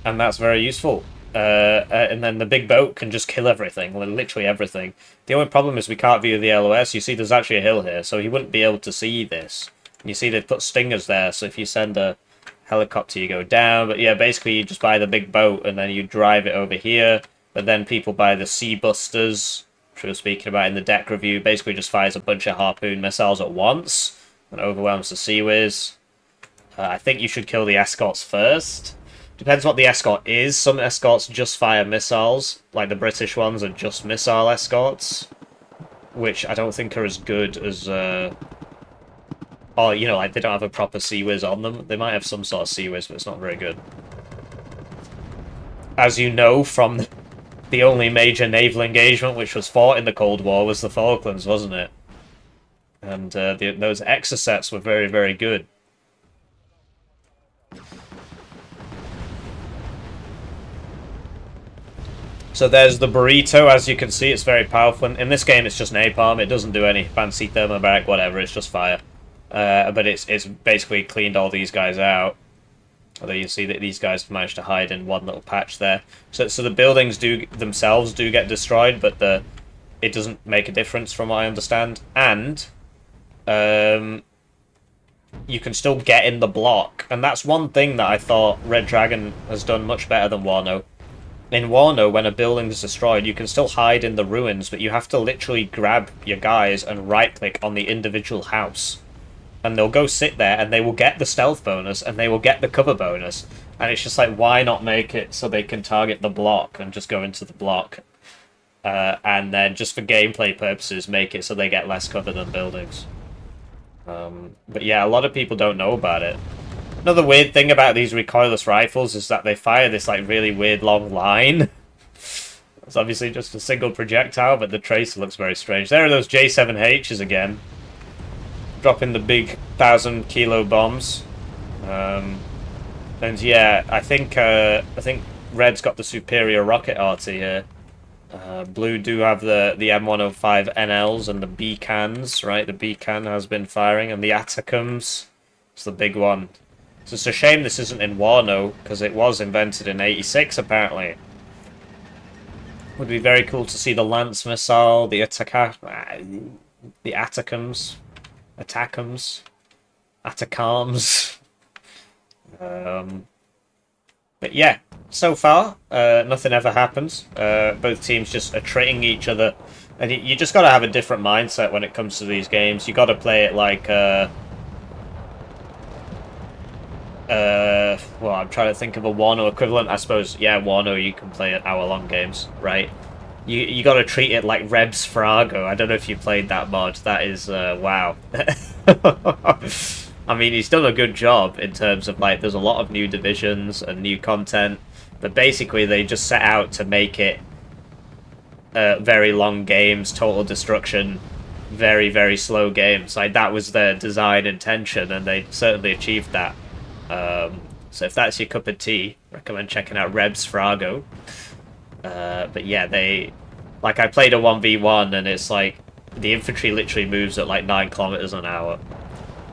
that's very useful. And then the big boat can just kill everything, literally everything. The only problem is we can't view the LOS. You see there's actually a hill here, so he wouldn't be able to see this. And you see they've put stingers there, so if you send a helicopter, you go down. But yeah, basically you just buy the big boat, and then you drive it over here. But then people buy the Sea Busters, which we were speaking about in the deck review. Basically just fires a bunch of harpoon missiles at once, and overwhelms the Sea Whiz. I think you should kill the escorts first. Depends what the escort is. Some escorts just fire missiles, like the British ones are just missile escorts, which I don't think are as good as, or, you know, like they don't have a proper Sea Whiz on them. They might have some sort of Sea Whiz, but it's not very good. As you know from the only major naval engagement which was fought in the Cold War was the Falklands, wasn't it? And those Exocets were very, very good. So there's the burrito. As you can see, it's very powerful. In this game, it's just napalm. It doesn't do any fancy thermobaric, whatever. It's just fire. But it's basically cleaned all these guys out. Although you see that these guys have managed to hide in one little patch there. So the buildings themselves do get destroyed, but it doesn't make a difference from what I understand. And you can still get in the block. And that's one thing that I thought Red Dragon has done much better than Wano. In Wano, when a building is destroyed, you can still hide in the ruins, but you have to literally grab your guys and right-click on the individual house. And they'll go sit there, and they will get the stealth bonus, and they will get the cover bonus. And it's just like, why not make it so they can target the block and just go into the block? And then, just for gameplay purposes, make it so they get less cover than buildings. But yeah, a lot of people don't know about it. Another weird thing about these recoilless rifles is that they fire this like really weird long line. It's obviously just a single projectile, but the tracer looks very strange. There are those J7Hs again, dropping the big 1,000 kilo bombs. And yeah, I think Red's got the superior rocket arty here. Blue do have the M105 NLs and the B-cans, right? The B-can has been firing, and the Atacms. It's the big one. So it's a shame this isn't in Wano, because it was invented in '86, apparently. Would be very cool to see the Lance missile, the the Atacams. But yeah, so far, nothing ever happens. Both teams just are trading each other. And you just got to have a different mindset when it comes to these games. You got to play it like... well, I'm trying to think of a Wano equivalent. I suppose, yeah, Wano, you can play it hour-long games, right? You got to treat it like Rebs Frago. I don't know if you played that mod. That is, wow. I mean, he's done a good job in terms of, like, there's a lot of new divisions and new content. But basically, they just set out to make it very long games, total destruction, very, very slow games. Like, that was their design intention, and they certainly achieved that. So if that's your cup of tea, recommend checking out Rebs Frago. But yeah, like, I played a 1v1, and it's like, the infantry literally moves at like 9 kilometers an hour.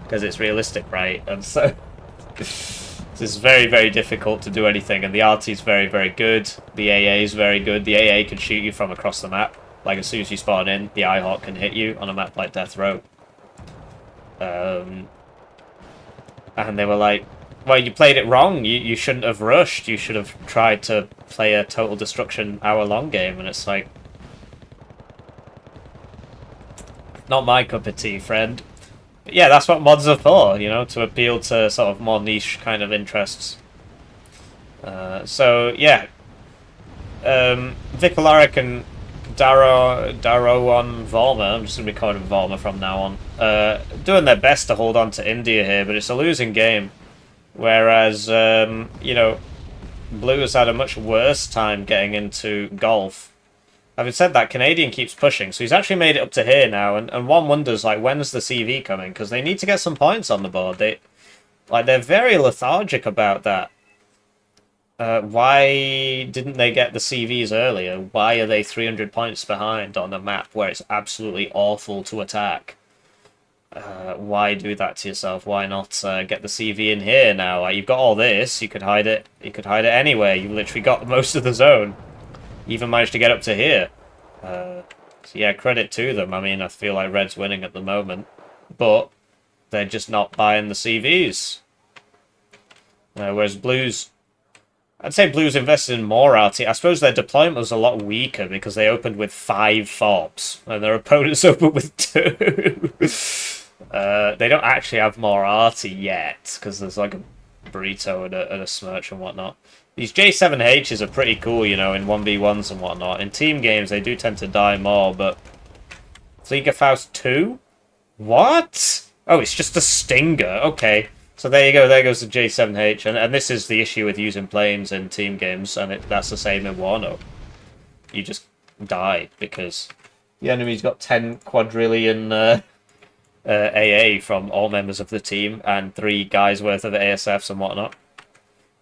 Because it's realistic, right? And so, it's very, very difficult to do anything, and the RT is very, very good. The AA is very good. The AA can shoot you from across the map. Like, as soon as you spawn in, the IHawk can hit you on a map like Death Row. And they were like, well, you played it wrong. You shouldn't have rushed. You should have tried to play a total destruction hour-long game. And it's like, not my cup of tea, friend. But yeah, that's what mods are for, you know, to appeal to sort of more niche kind of interests. So, yeah. Vicalarik and Daro on Vormer, I'm just going to be calling him Vormer from now on, doing their best to hold on to India here, but it's a losing game. Whereas, you know, Blue has had a much worse time getting into golf. Having said that, Canadian keeps pushing, so he's actually made it up to here now, and one wonders, like, when's the CV coming? Because they need to get some points on the board. They're very lethargic about that. Why didn't they get the CVs earlier? Why are they 300 points behind on a map where it's absolutely awful to attack? Why do that to yourself? Why not get the CV in here now? Like, you've got all this, you could hide it. You could hide it anywhere. You've literally got most of the zone. Even managed to get up to here. So yeah, credit to them. I mean, I feel like Red's winning at the moment. But they're just not buying the CVs. Whereas Blues... I'd say Blues invested in more RT. I suppose their deployment was a lot weaker because they opened with 5 FOBs. And their opponents opened with 2. They don't actually have more RT yet. Because there's like a burrito and a smirch and whatnot. These J7Hs are pretty cool, you know, in 1v1s and whatnot. In team games, they do tend to die more, but... Fliegerfaust 2? What? Oh, it's just a Stinger. Okay. So there you go. There goes the J7H. And this is the issue with using planes in team games, and that's the same in Wano. You just die, because the enemy's got 10 quadrillion AA from all members of the team, and 3 guys worth of ASFs and whatnot.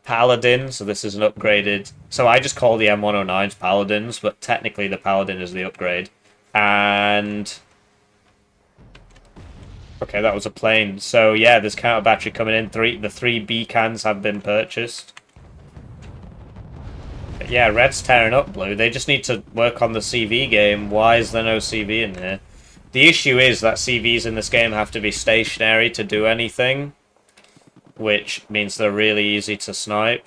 Paladin, so this is an upgraded... So I just call the M109s Paladins, but technically the Paladin is the upgrade. And... Okay, that was a plane. So yeah, there's counter battery coming in. The 3 B-cans have been purchased. But yeah, Red's tearing up Blue. They just need to work on the CV game. Why is there no CV in here? The issue is that CVs in this game have to be stationary to do anything, which means they're really easy to snipe.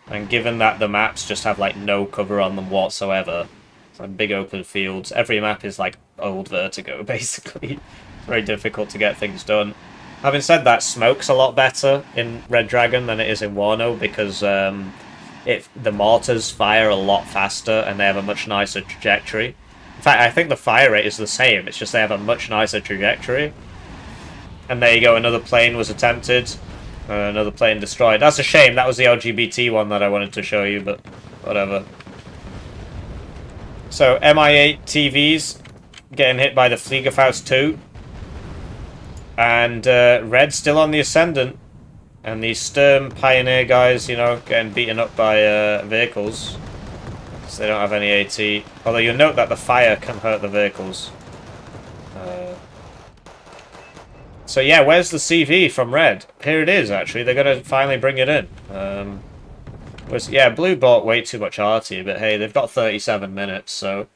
And given that the maps just have like no cover on them whatsoever, it's like big open fields. Every map is like old Vertigo, basically. It's very difficult to get things done. Having said that, smoke's a lot better in Red Dragon than it is in Wano, because the mortars fire a lot faster and they have a much nicer trajectory. In fact, I think the fire rate is the same, it's just they have a much nicer trajectory. And there you go, another plane was attempted. Another plane destroyed. That's a shame, that was the LGBT one that I wanted to show you, but whatever. So, MI8 TVs getting hit by the Fliegerfaust 2. And Red's still on the ascendant. And these Sturm Pioneer guys, you know, getting beaten up by vehicles. So they don't have any AT. Although you'll note that the fire can hurt the vehicles. So yeah, where's the CV from Red? Here it is, actually. They're going to finally bring it in. Yeah, blue bought way too much arty, but hey, they've got 37 minutes, so...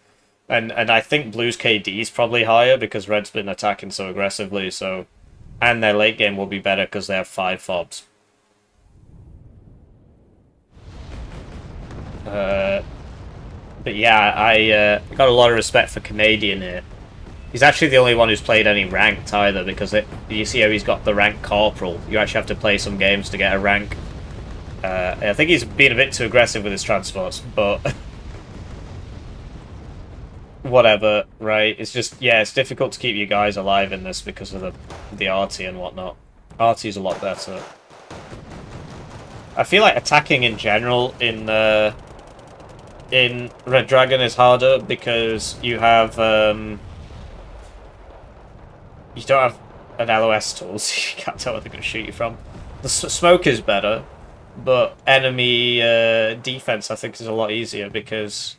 And I think blue's KD is probably higher because red's been attacking so aggressively, so... And their late game will be better because they have 5 fobs. But yeah, I got a lot of respect for Canadian here. He's actually the only one who's played any ranked either, because you see how he's got the rank corporal. You actually have to play some games to get a rank. I think he's been a bit too aggressive with his transports, but... whatever, right? It's just, yeah, it's difficult to keep you guys alive in this because of the arty and whatnot. Arty's a lot better. I feel like attacking in general in Red Dragon is harder because you have you don't have an LOS tool, so you can't tell where they're going to shoot you from. The smoke is better, but enemy defense I think is a lot easier because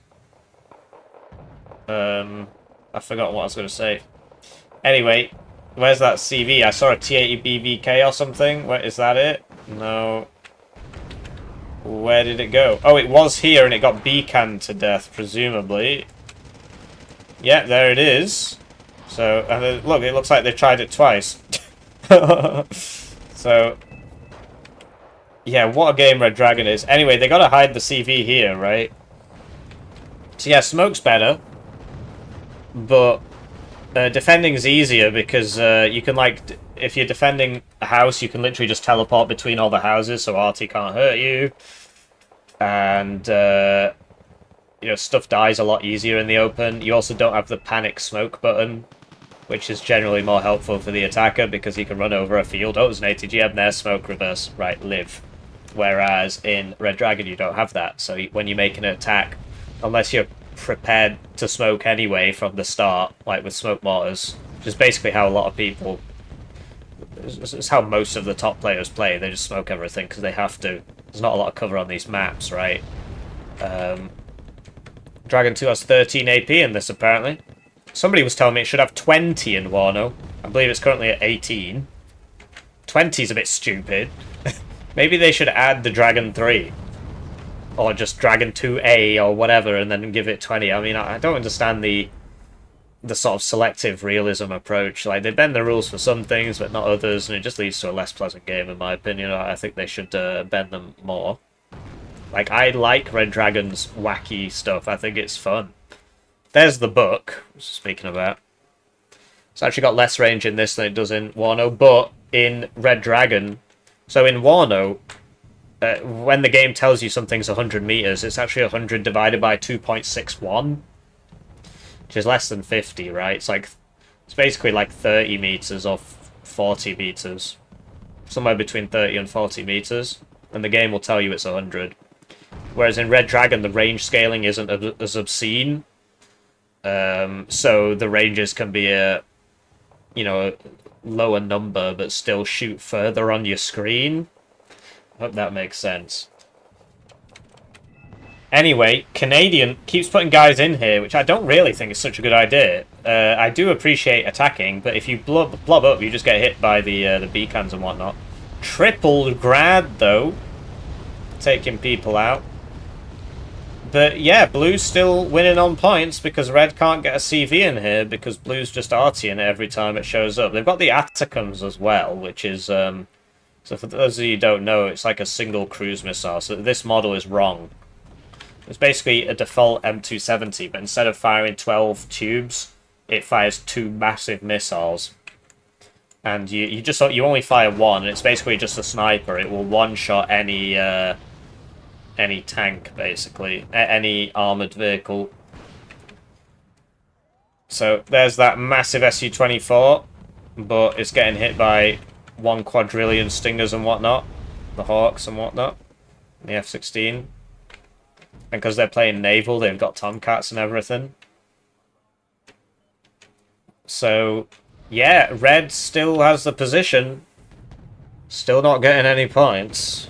I forgot what I was going to say. Anyway, where's that CV? I saw a T80BVK or something. Where is that it? No. Where did it go? Oh, it was here and it got B-canned to death, presumably. Yeah, there it is. So, and look, it looks like they tried it twice. So, yeah, what a game Red Dragon is. Anyway, they gotta hide the CV here, right? So yeah, smoke's better. But defending's easier because you can, like, if you're defending a house, you can literally just teleport between all the houses, so RT can't hurt you. And, you know, stuff dies a lot easier in the open. You also don't have the panic smoke button, which is generally more helpful for the attacker because you can run over a field. Oh, there's an ATGM there, smoke, reverse, right, live. Whereas in Red Dragon, you don't have that. So when you make an attack, unless you're prepared to smoke anyway from the start, like with smoke mortars, which is basically how a lot of people... It's how most of the top players play. They just smoke everything because they have to. There's not a lot of cover on these maps, right? Dragon 2 has 13 AP in this, apparently. Somebody was telling me it should have 20 in Wano. I believe it's currently at 18. 20 is a bit stupid. Maybe they should add the Dragon 3. Or just Dragon 2A or whatever and then give it 20. I mean, I don't understand the sort of selective realism approach. Like, they bend the rules for some things, but not others, and it just leads to a less pleasant game, in my opinion. I think they should bend them more. Like, I like Red Dragon's wacky stuff. I think it's fun. There's the book, speaking about. It's actually got less range in this than it does in Wano, but in Red Dragon... So in Wano, when the game tells you something's 100 meters, it's actually 100 divided by 2.61. Which is less than 50, right? It's like, it's basically like 30 meters or 40 meters. Somewhere between 30 and 40 meters. And the game will tell you it's 100. Whereas in Red Dragon, the range scaling isn't as obscene. So the ranges can be a, you know, a lower number, but still shoot further on your screen. I hope that makes sense. Anyway, Canadian keeps putting guys in here, which I don't really think is such a good idea. I do appreciate attacking, but if you blob up, you just get hit by the beacons and whatnot. Triple grad, though. Taking people out. But yeah, blue's still winning on points because red can't get a CV in here because blue's just artying it every time it shows up. They've got the Atacams as well, which is... so for those of you who don't know, it's like a single cruise missile. So this model is wrong. It's basically a default M270, but instead of firing 12 tubes, it fires 2 massive missiles. And you only fire 1, and it's basically just a sniper. It will one-shot any tank, basically. Any armoured vehicle. So there's that massive Su-24, but it's getting hit by 1 quadrillion Stingers and whatnot. The Hawks and whatnot. The F-16. And because they're playing naval, they've got Tomcats and everything. So, yeah, red still has the position. Still not getting any points.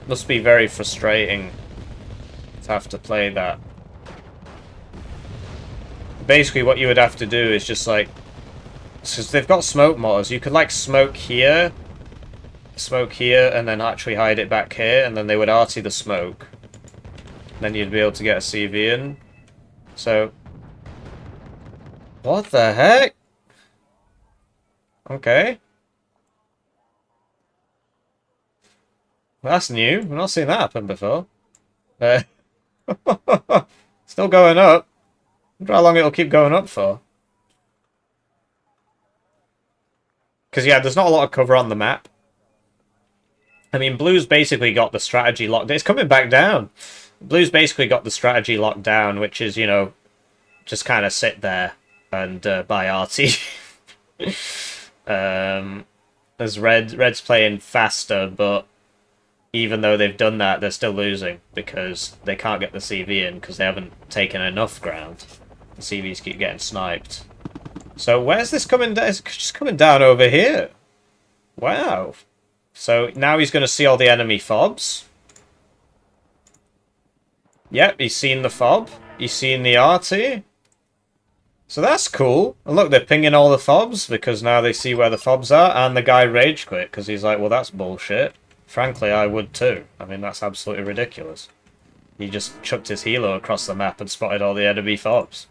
Must be very frustrating to have to play that. Basically, what you would have to do is just, like... Because they've got smoke mortars. You could, like, smoke here... smoke here and then actually hide it back here, and then they would arty the smoke. Then you'd be able to get a CV in. So... What the heck? Okay. Well, that's new. We've not seen that happen before. Still going up. I wonder how long it'll keep going up for. Because, yeah, there's not a lot of cover on the map. I mean, Blue's basically got the strategy locked. It's coming back down. Blue's basically got the strategy locked down, which is, you know, just kind of sit there and buy RT. As Red's playing faster, but even though they've done that, they're still losing because they can't get the CV in because they haven't taken enough ground. The CVs keep getting sniped. So where's this coming down? It's just coming down over here. Wow. So now he's going to see all the enemy fobs. Yep, he's seen the fob. He's seen the RT. So that's cool. And look, they're pinging all the fobs because now they see where the fobs are. And the guy rage quit because he's like, well, that's bullshit. Frankly, I would too. I mean, that's absolutely ridiculous. He just chucked his helo across the map and spotted all the enemy fobs.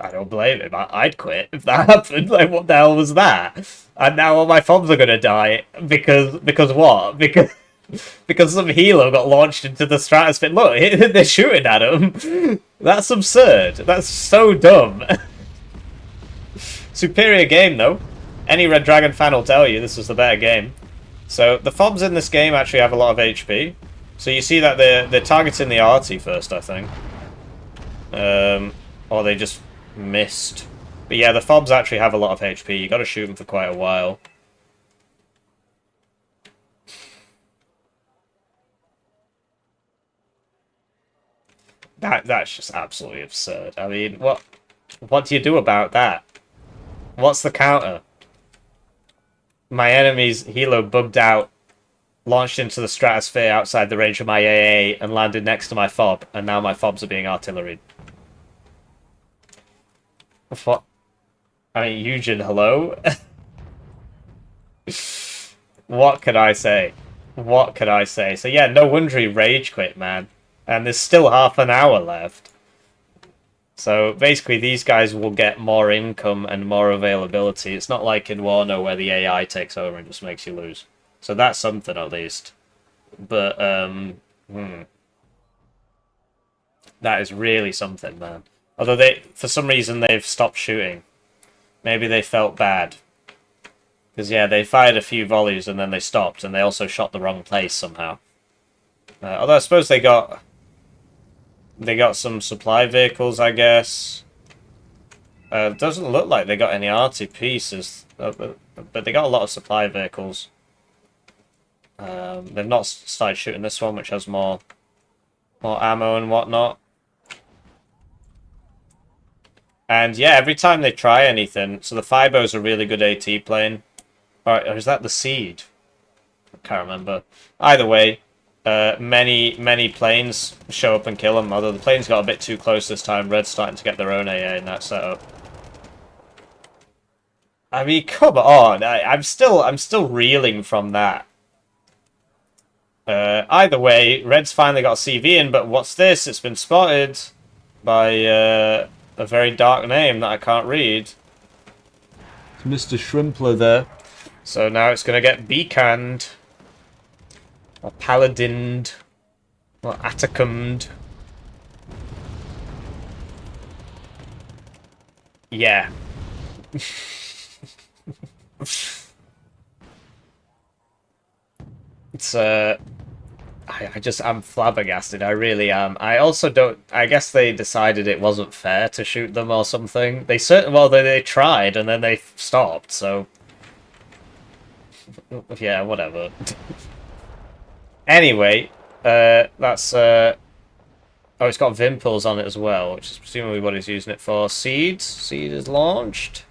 I don't blame him. I'd quit if that happened. Like, what the hell was that? And now all my fobs are gonna die because what? Because some helo got launched into the stratosphere. Look, they're shooting at him. That's absurd. That's so dumb. Superior game though. Any Red Dragon fan will tell you this was the better game. So the fobs in this game actually have a lot of HP. So you see that they're targeting the RT first, I think. Or they just missed. But yeah, the fobs actually have a lot of HP. You got to shoot them for quite a while. That's just absolutely absurd. I mean, what do you do about that? What's the counter? My enemy's helo bugged out, launched into the stratosphere outside the range of my AA, and landed next to my fob, and now my fobs are being artilleried. What? I mean, Eugen, hello? What could I say? What could I say? So yeah, no wonder he rage quit, man. And there's still half an hour left. So basically these guys will get more income and more availability. It's not like in Warner where the AI takes over and just makes you lose. So that's something at least. But, that is really something, man. Although for some reason they've stopped shooting. Maybe they felt bad. Because yeah, they fired a few volleys and then they stopped. And they also shot the wrong place somehow. Although I suppose they got some supply vehicles, I guess. It doesn't look like they got any arty pieces, but they got a lot of supply vehicles. They've not started shooting this one, which has more ammo and whatnot. And yeah, every time they try anything, so the Fibo's a really good AT plane. Or is that the Seed? I can't remember. Either way. Many planes show up and kill them, although the planes got a bit too close this time. Red's starting to get their own AA in that setup. I mean, come on! I'm still reeling from that. Either way, Red's finally got a CV in, but what's this? It's been spotted by a very dark name that I can't read. It's Mr. Shrimpler there. So now it's going to get beacanned. Or paladined. Or atacumed. Yeah. It's I'm flabbergasted. I really am. I also don't. I guess they decided it wasn't fair to shoot them or something. They they tried and then they stopped. So yeah, whatever. Anyway, that's oh, it's got Vimples on it as well, which is presumably what he's using it for. Seed is launched.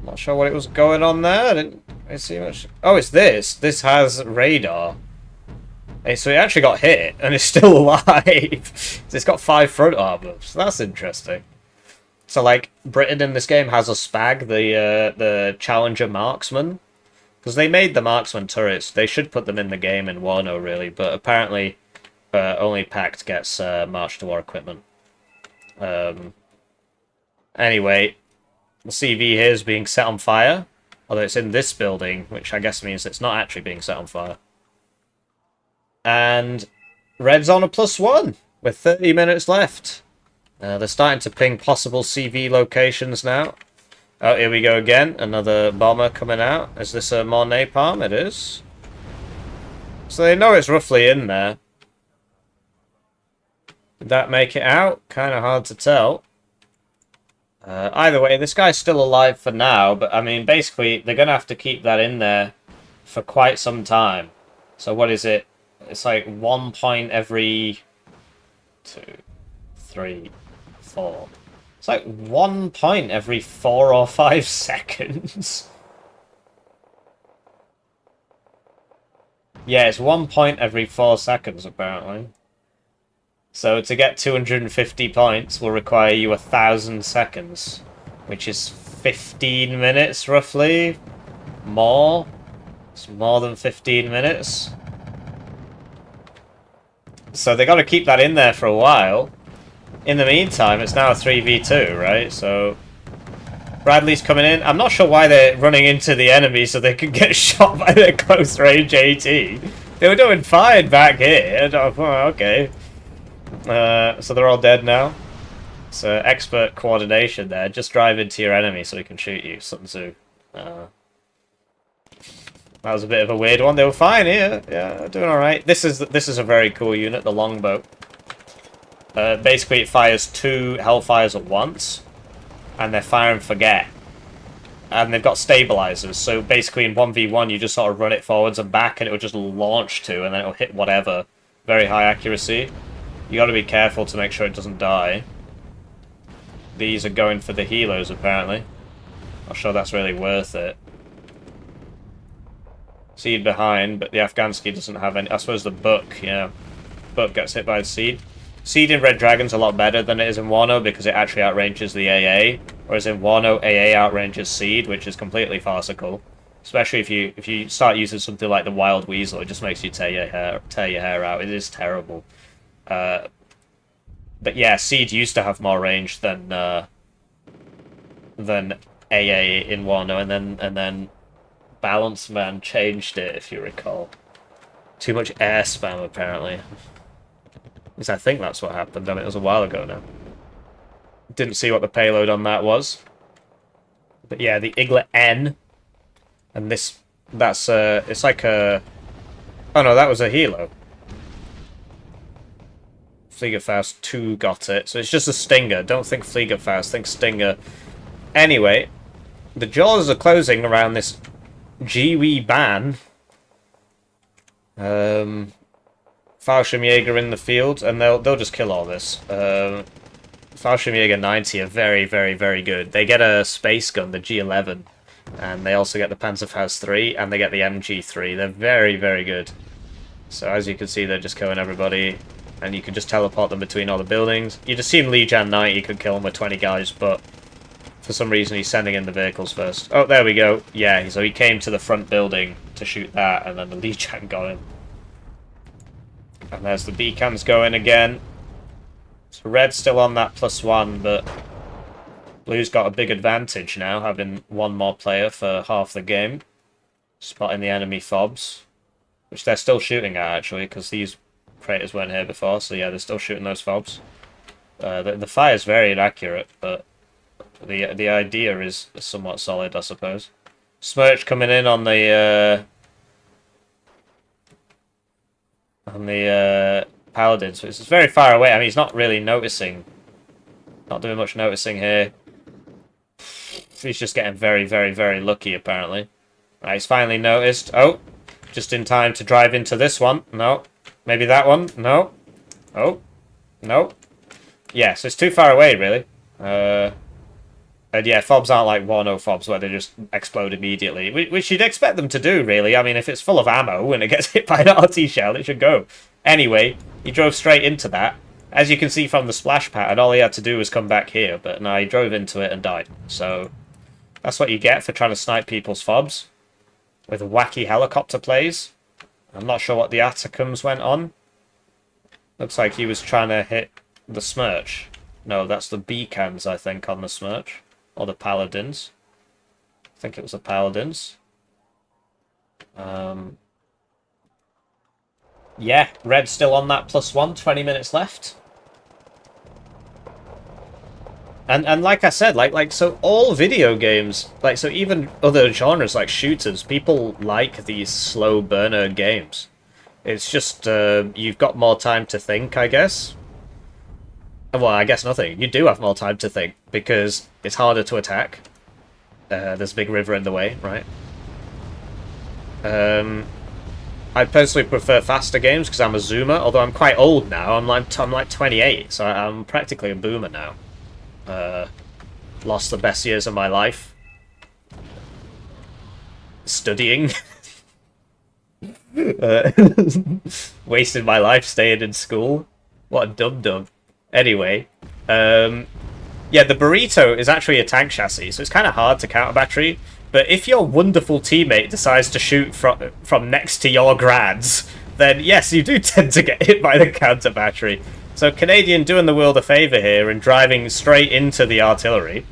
Not sure what it was going on there. I didn't see much. Oh, it's this. This has radar. Hey, so it actually got hit and it's still alive. It's got 5 front armor, so that's interesting. So like Britain in this game has a Spag, the Challenger marksman, Because they made the marksman turrets. They should put them in the game in Wano, really. But apparently, only PACT gets March to War equipment. Anyway, the CV here is being set on fire. Although it's in this building, which I guess means it's not actually being set on fire. And Red's on a +1 with 30 minutes left. They're starting to ping possible CV locations now. Oh, here we go again. Another bomber coming out. Is this a more napalm? It is. So they know it's roughly in there. Did that make it out? Kind of hard to tell. Either way, this guy's still alive for now, but I mean, basically, they're going to have to keep that in there for quite some time. So what is it? It's like 1 point every 2, 3, 4. It's like 1 point every 4 or 5 seconds. Yeah, it's 1 point every 4 seconds, apparently. So to get 250 points will require you 1,000 seconds, which is 15 minutes, roughly. More. It's more than 15 minutes. So they got to keep that in there for a while. In the meantime, it's now a 3v2, right? So Bradley's coming in. I'm not sure why they're running into the enemy so they can get shot by their close range AT. They were doing fine back here. Oh, okay. So they're all dead now. So expert coordination there. Just drive into your enemy so he can shoot you. Sun Tzu. That was a bit of a weird one. They were fine here. Yeah, doing all right. This is a very cool unit, the longbow. Basically, it fires 2 Hellfires at once, and they're fire and forget. And they've got stabilizers, so basically in 1v1 you just sort of run it forwards and back, and it will just launch to, and then it'll hit whatever. Very high accuracy. You got to be careful to make sure it doesn't die. These are going for the helos, apparently. Not sure that's really worth it. Seed behind, but the Afghansky doesn't have any. I suppose the Buck, yeah. Buck gets hit by the Seed. Seed in Red Dragon's a lot better than it is in Wano because it actually outranges the AA. Whereas in Wano, AA outranges Seed, which is completely farcical. Especially if you start using something like the Wild Weasel, it just makes you tear your hair out. It is terrible. But yeah, Seed used to have more range than AA in Wano, and then Balance Man changed it, if you recall. Too much air spam, apparently. At least I think that's what happened, and it was a while ago now. Didn't see what the payload on that was. But yeah, the Iglet N. And that's it's like a... Oh no, that was a Helo. Fliegerfaust 2 got it, so it's just a Stinger. Don't think Fliegerfaust, think Stinger. Anyway, the jaws are closing around this Jiwi ban. Fallschirmjäger in the field, and they'll just kill all this. Fallschirmjäger 90 are very, very, very good. They get a space gun, the G11, and they also get the Panzerfaust 3, and they get the MG3. They're very, very good. So as you can see, they're just killing everybody, and you can just teleport them between all the buildings. You'd assume Lijan 90 could kill them with 20 guys, but for some reason he's sending in the vehicles first. Oh, there we go. Yeah, so he came to the front building to shoot that, and then the Lijan got him. And there's the beacons going again. So Red's still on that +1, but Blue's got a big advantage now, having one more player for half the game. Spotting the enemy fobs, which they're still shooting at, actually, because these craters weren't here before, so yeah, they're still shooting those fobs. The fire's very inaccurate, but the idea is somewhat solid, I suppose. Smirch coming in on the Paladin, so it's very far away. I mean, he's not really noticing. Not doing much noticing here. He's just getting very, very, very lucky, apparently. Right, he's finally noticed. Oh, just in time to drive into this one. No. Maybe that one. No. Oh. No. Yeah, so it's too far away, really. And yeah, fobs aren't like Wano fobs where they just explode immediately, which you'd expect them to do, really. I mean, if it's full of ammo and it gets hit by an RT shell, it should go. Anyway, he drove straight into that. As you can see from the splash pattern, all he had to do was come back here, but no, he drove into it and died. So that's what you get for trying to snipe people's fobs. with wacky helicopter plays. I'm not sure what the Atacms went on. Looks like he was trying to hit the Smirch. No, that's the Beacons, I think, on the Smirch. Or the Paladins. I think it was the Paladins. Yeah, Red's still on that +1, 20 minutes left. And like I said, so all video games, so even other genres like shooters, people like these slow burner games. It's just, you've got more time to think, I guess. Well, I guess nothing. You do have more time to think, because it's harder to attack. There's a big river in the way, right? I personally prefer faster games, because I'm a zoomer, although I'm quite old now. I'm like 28, so I'm practically a boomer now. Lost the best years of my life studying. Wasted my life staying in school. What a dum-dum. Anyway, yeah, the Burrito is actually a tank chassis, so it's kind of hard to counter battery. But if your wonderful teammate decides to shoot from next to your grads, then yes, you do tend to get hit by the counter battery. So Canadian doing the world a favour here and driving straight into the artillery.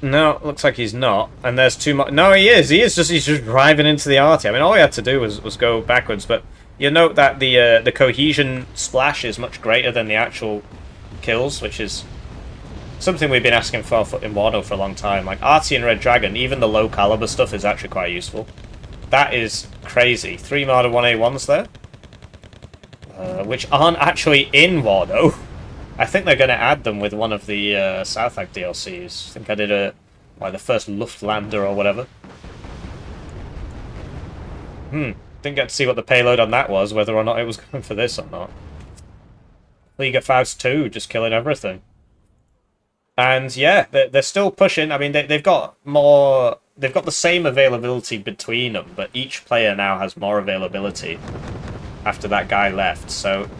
No, looks like he's not. And there's too much. No, he is. He's just driving into the arty. I mean, all he had to do was go backwards. But you note that the cohesion splash is much greater than the actual kills, which is something we've been asking for in Wano for a long time. Like Arty and Red Dragon, even the low caliber stuff is actually quite useful. That is crazy. 3 Marder 1A1s there, which aren't actually in Wano. I think they're going to add them with one of the South Ag DLCs. I think I did the first Luftlander or whatever. Didn't get to see what the payload on that was, whether or not it was going for this or not. League of Faust 2, just killing everything. And yeah, they're still pushing. I mean, they've got more. They've got the same availability between them, but each player now has more availability after that guy left. So,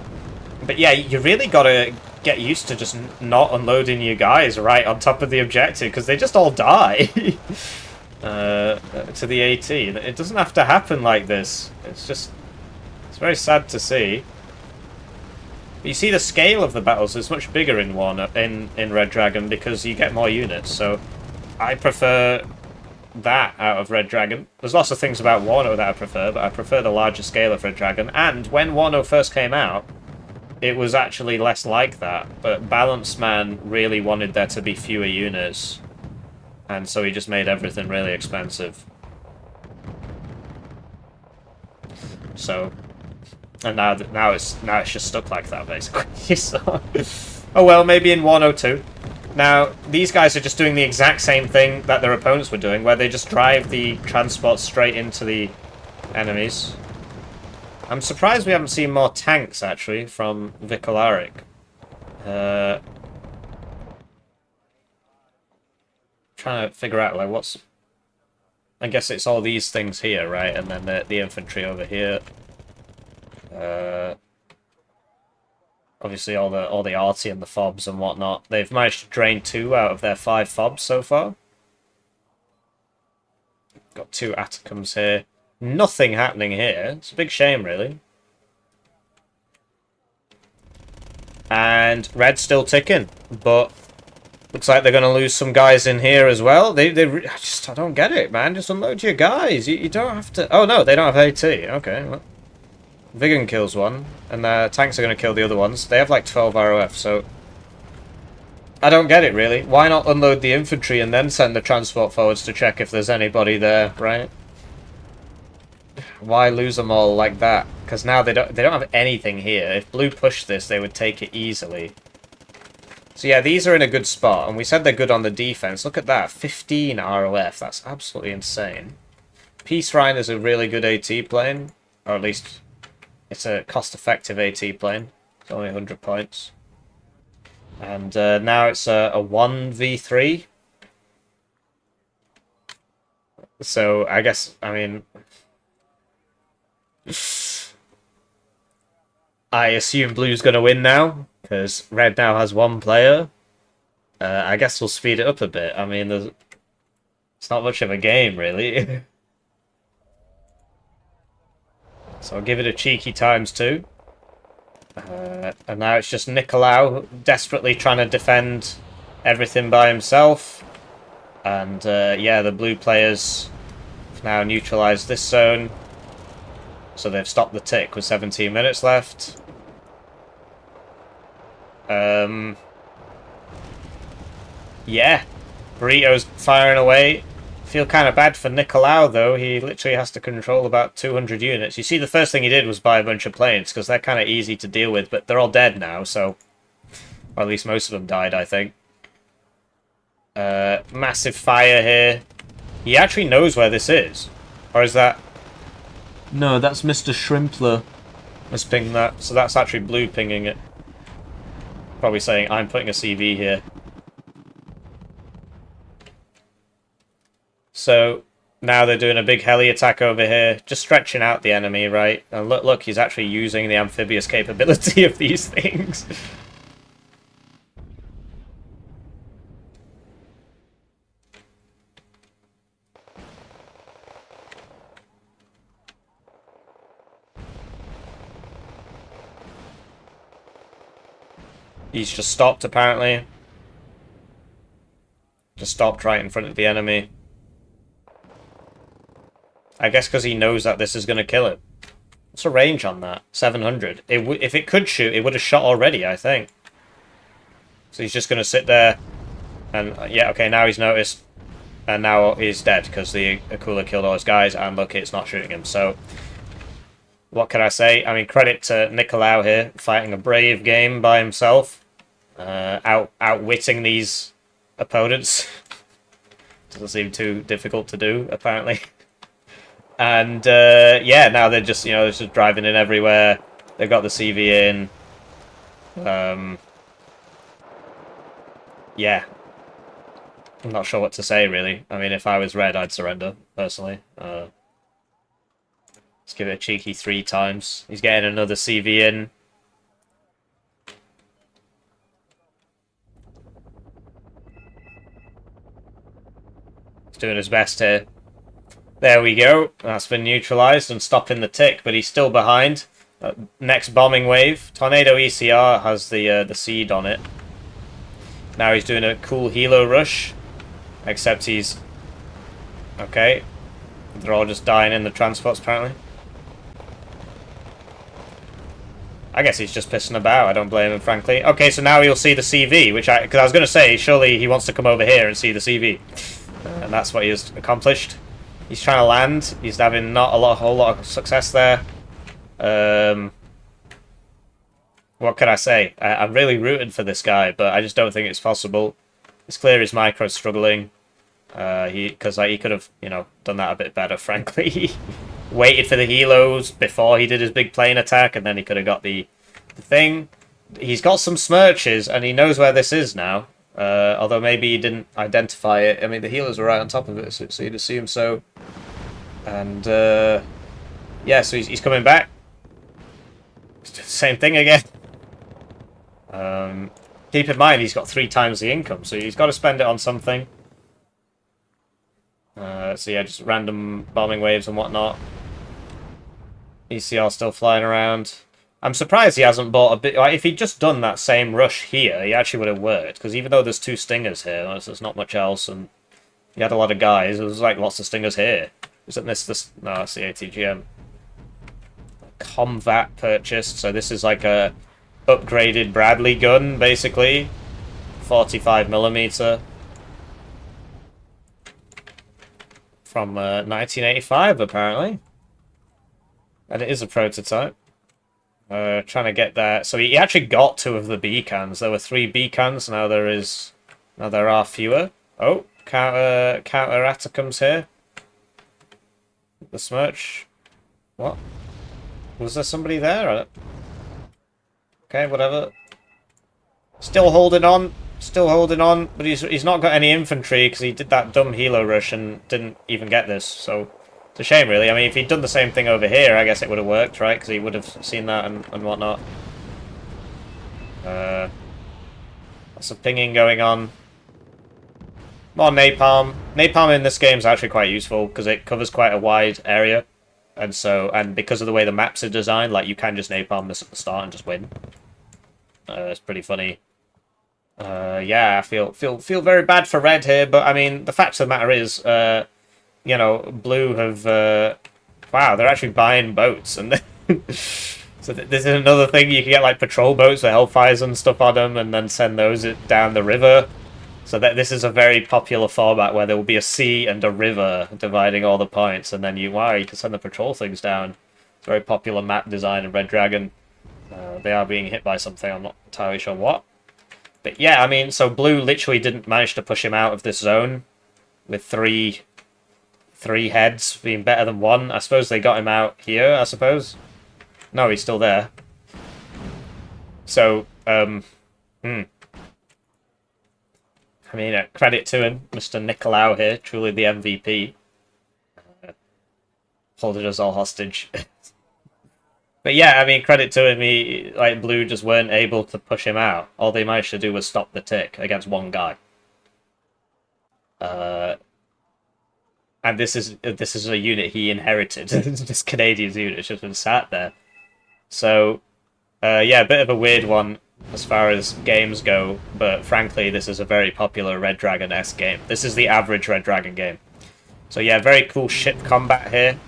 but yeah, you really got to get used to just not unloading your guys right on top of the objective, because they just all die to the AT. It doesn't have to happen like this. It's very sad to see. But you see the scale of the battles is much bigger in Red Dragon, because you get more units. So I prefer that out of Red Dragon. There's lots of things about Wano that I prefer, but I prefer the larger scale of Red Dragon. And when Wano first came out, it was actually less like that, but Balance Man really wanted there to be fewer units, and so he just made everything really expensive. So, and now it's just stuck like that basically. So, oh well, maybe in 102. Now these guys are just doing the exact same thing that their opponents were doing, where they just drive the transport straight into the enemies. I'm surprised we haven't seen more tanks, actually, from Vicalarik. Trying to figure out, like, what's... I guess it's all these things here, right? And then the infantry over here. Obviously, all the arty and the fobs and whatnot. They've managed to drain 2 out of their 5 fobs so far. Got 2 Atacms here. Nothing happening here. It's a big shame, really. And Red's still ticking, but looks like they're going to lose some guys in here as well. I don't get it, man. Just unload your guys. You don't have to... Oh, no, they don't have AT. Okay, well. Vigan kills one, and their tanks are going to kill the other ones. They have like 12 ROF, so... I don't get it, really. Why not unload the infantry and then send the transport forwards to check if there's anybody there, right? Why lose them all like that? Because now they don't have anything here. If Blue pushed this, they would take it easily. So yeah, these are in a good spot, and we said they're good on the defense. Look at that, 15 ROF. That's absolutely insane. Peace Rhine is a really good AT plane, or at least it's a cost-effective AT plane. It's only 100 points. And now it's a 1v3. So I guess, I mean... I assume blue's going to win now, because red now has one player. I guess we'll speed it up a bit. I mean, it's not much of a game, really. So I'll give it a cheeky ×2. And now it's just Nicolau desperately trying to defend everything by himself. And yeah, the blue players have now neutralised this zone. So they've stopped the tick with 17 minutes left. Yeah, Burrito's firing away. Feel kind of bad for Nicolau, though. He literally has to control about 200 units. You see, the first thing he did was buy a bunch of planes, because they're kind of easy to deal with, but they're all dead now, so... Or at least most of them died, I think. Massive fire here. He actually knows where this is. Or is that... No, that's Mr. Shrimpler. Let's ping that. So that's actually blue pinging it. Probably saying, I'm putting a CV here. So now they're doing a big heli attack over here, just stretching out the enemy, right? And look, he's actually using the amphibious capability of these things. He's just stopped, apparently. Just stopped right in front of the enemy. I guess because he knows that this is going to kill him. What's the range on that? 700. If it could shoot, it would have shot already, I think. So he's just going to sit there. And, yeah, okay, now he's noticed. And now he's dead, because the Akula killed all his guys. And look, it's not shooting him. So, what can I say? I mean, credit to Nicolau here, fighting a brave game by himself. Outwitting these opponents. Doesn't seem too difficult to do, apparently. And, yeah, now they're just, they're just driving in everywhere. They've got the CV in. Yeah. I'm not sure what to say, really. I mean, if I was red, I'd surrender, personally. Let's give it a cheeky 3 times. He's getting another CV in. He's doing his best here. There we go. That's been neutralised and stopping the tick, but he's still behind. Next bombing wave. Tornado ECR has the seed on it. Now he's doing a cool helo rush. Except he's... Okay. They're all just dying in the transports, apparently. I guess he's just pissing about. I don't blame him, frankly. Okay, so now you'll see the CV, which because I was going to say, surely he wants to come over here and see the CV. And that's what he has accomplished. He's trying to land. He's having not a whole lot of success there. What can I say? I'm really rooting for this guy, but I just don't think it's possible. It's clear his micro's struggling. Because he could have, done that a bit better, frankly. He waited for the helos before he did his big plane attack, and then he could have got the thing. He's got some smirches, and he knows where this is now. Although maybe he didn't identify it. I mean, the healers were right on top of it, so you'd assume so. And, yeah, so he's coming back. Same thing again. Keep in mind, he's got 3 times the income, so he's got to spend it on something. So yeah, just random bombing waves and whatnot. ECR still flying around. I'm surprised he hasn't bought a bit... Like, if he'd just done that same rush here, he actually would have worked. Because even though there's 2 stingers here, there's not much else, and he had a lot of guys, there was like lots of stingers here. Isn't this... No, that's the ATGM. Comvat purchased, so this is like a upgraded Bradley gun, basically. 45mm. From 1985, apparently. And it is a prototype. Trying to get that. So he actually got 2 of the B-cans. There were 3 B-cans. Now there are fewer. Oh, counter Atacms here. The Smirch. What? Was there somebody there? Okay, whatever. Still holding on. Still holding on. But he's not got any infantry because he did that dumb helo rush and didn't even get this. So It's a shame, really. I mean, if he'd done the same thing over here, I guess it would have worked, right? Because he would have seen that and whatnot. Lots of pinging going on. More napalm. Napalm in this game is actually quite useful because it covers quite a wide area, and because of the way the maps are designed, like you can just napalm this at the start and just win. It's pretty funny. Yeah, I feel very bad for red here, but I mean the fact of the matter is, you know, blue have wow, they're actually buying boats, and so this is another thing. You can get like patrol boats with hellfires and stuff on them, and then send those down the river. So that this is a very popular format where there will be a sea and a river dividing all the points, and then you can send the patrol things down. It's a very popular map design in Red Dragon. They are being hit by something, I'm not entirely sure what. But yeah, I mean, so blue literally didn't manage to push him out of this zone with three heads being better than one. I suppose they got him out here, I suppose. No, he's still there. So, I mean, credit to him, Mr. Nicolau here, truly the MVP. Holding us all hostage. But yeah, I mean, credit to him, like, blue just weren't able to push him out. All they managed to do was stop the tick against one guy. And this is a unit he inherited. This Canadian unit's just been sat there. So, yeah, a bit of a weird one as far as games go, but frankly, this is a very popular Red Dragon-esque game. This is the average Red Dragon game. So yeah, very cool ship combat here.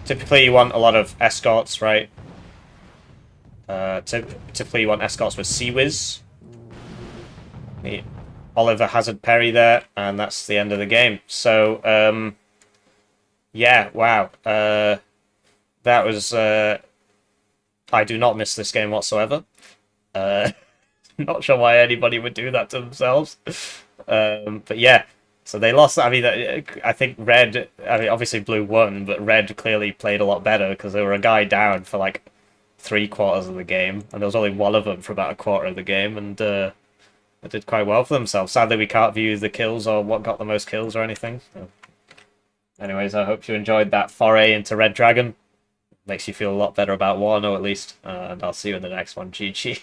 Typically you want a lot of escorts, right? Typically you want escorts with Sea Whiz. Oliver Hazard Perry there, and that's the end of the game. So, yeah, wow. That was... I do not miss this game whatsoever. Not sure why anybody would do that to themselves. But yeah, so they lost. I mean, I think red. I mean, obviously blue won, but red clearly played a lot better because they were a guy down for like 3/4 of the game, and there was only one of them for about 1/4 of the game, and they did quite well for themselves. Sadly, we can't view the kills or what got the most kills or anything. So. Anyways, I hope you enjoyed that foray into Red Dragon. Makes you feel a lot better about Wano, at least. And I'll see you in the next one. GG.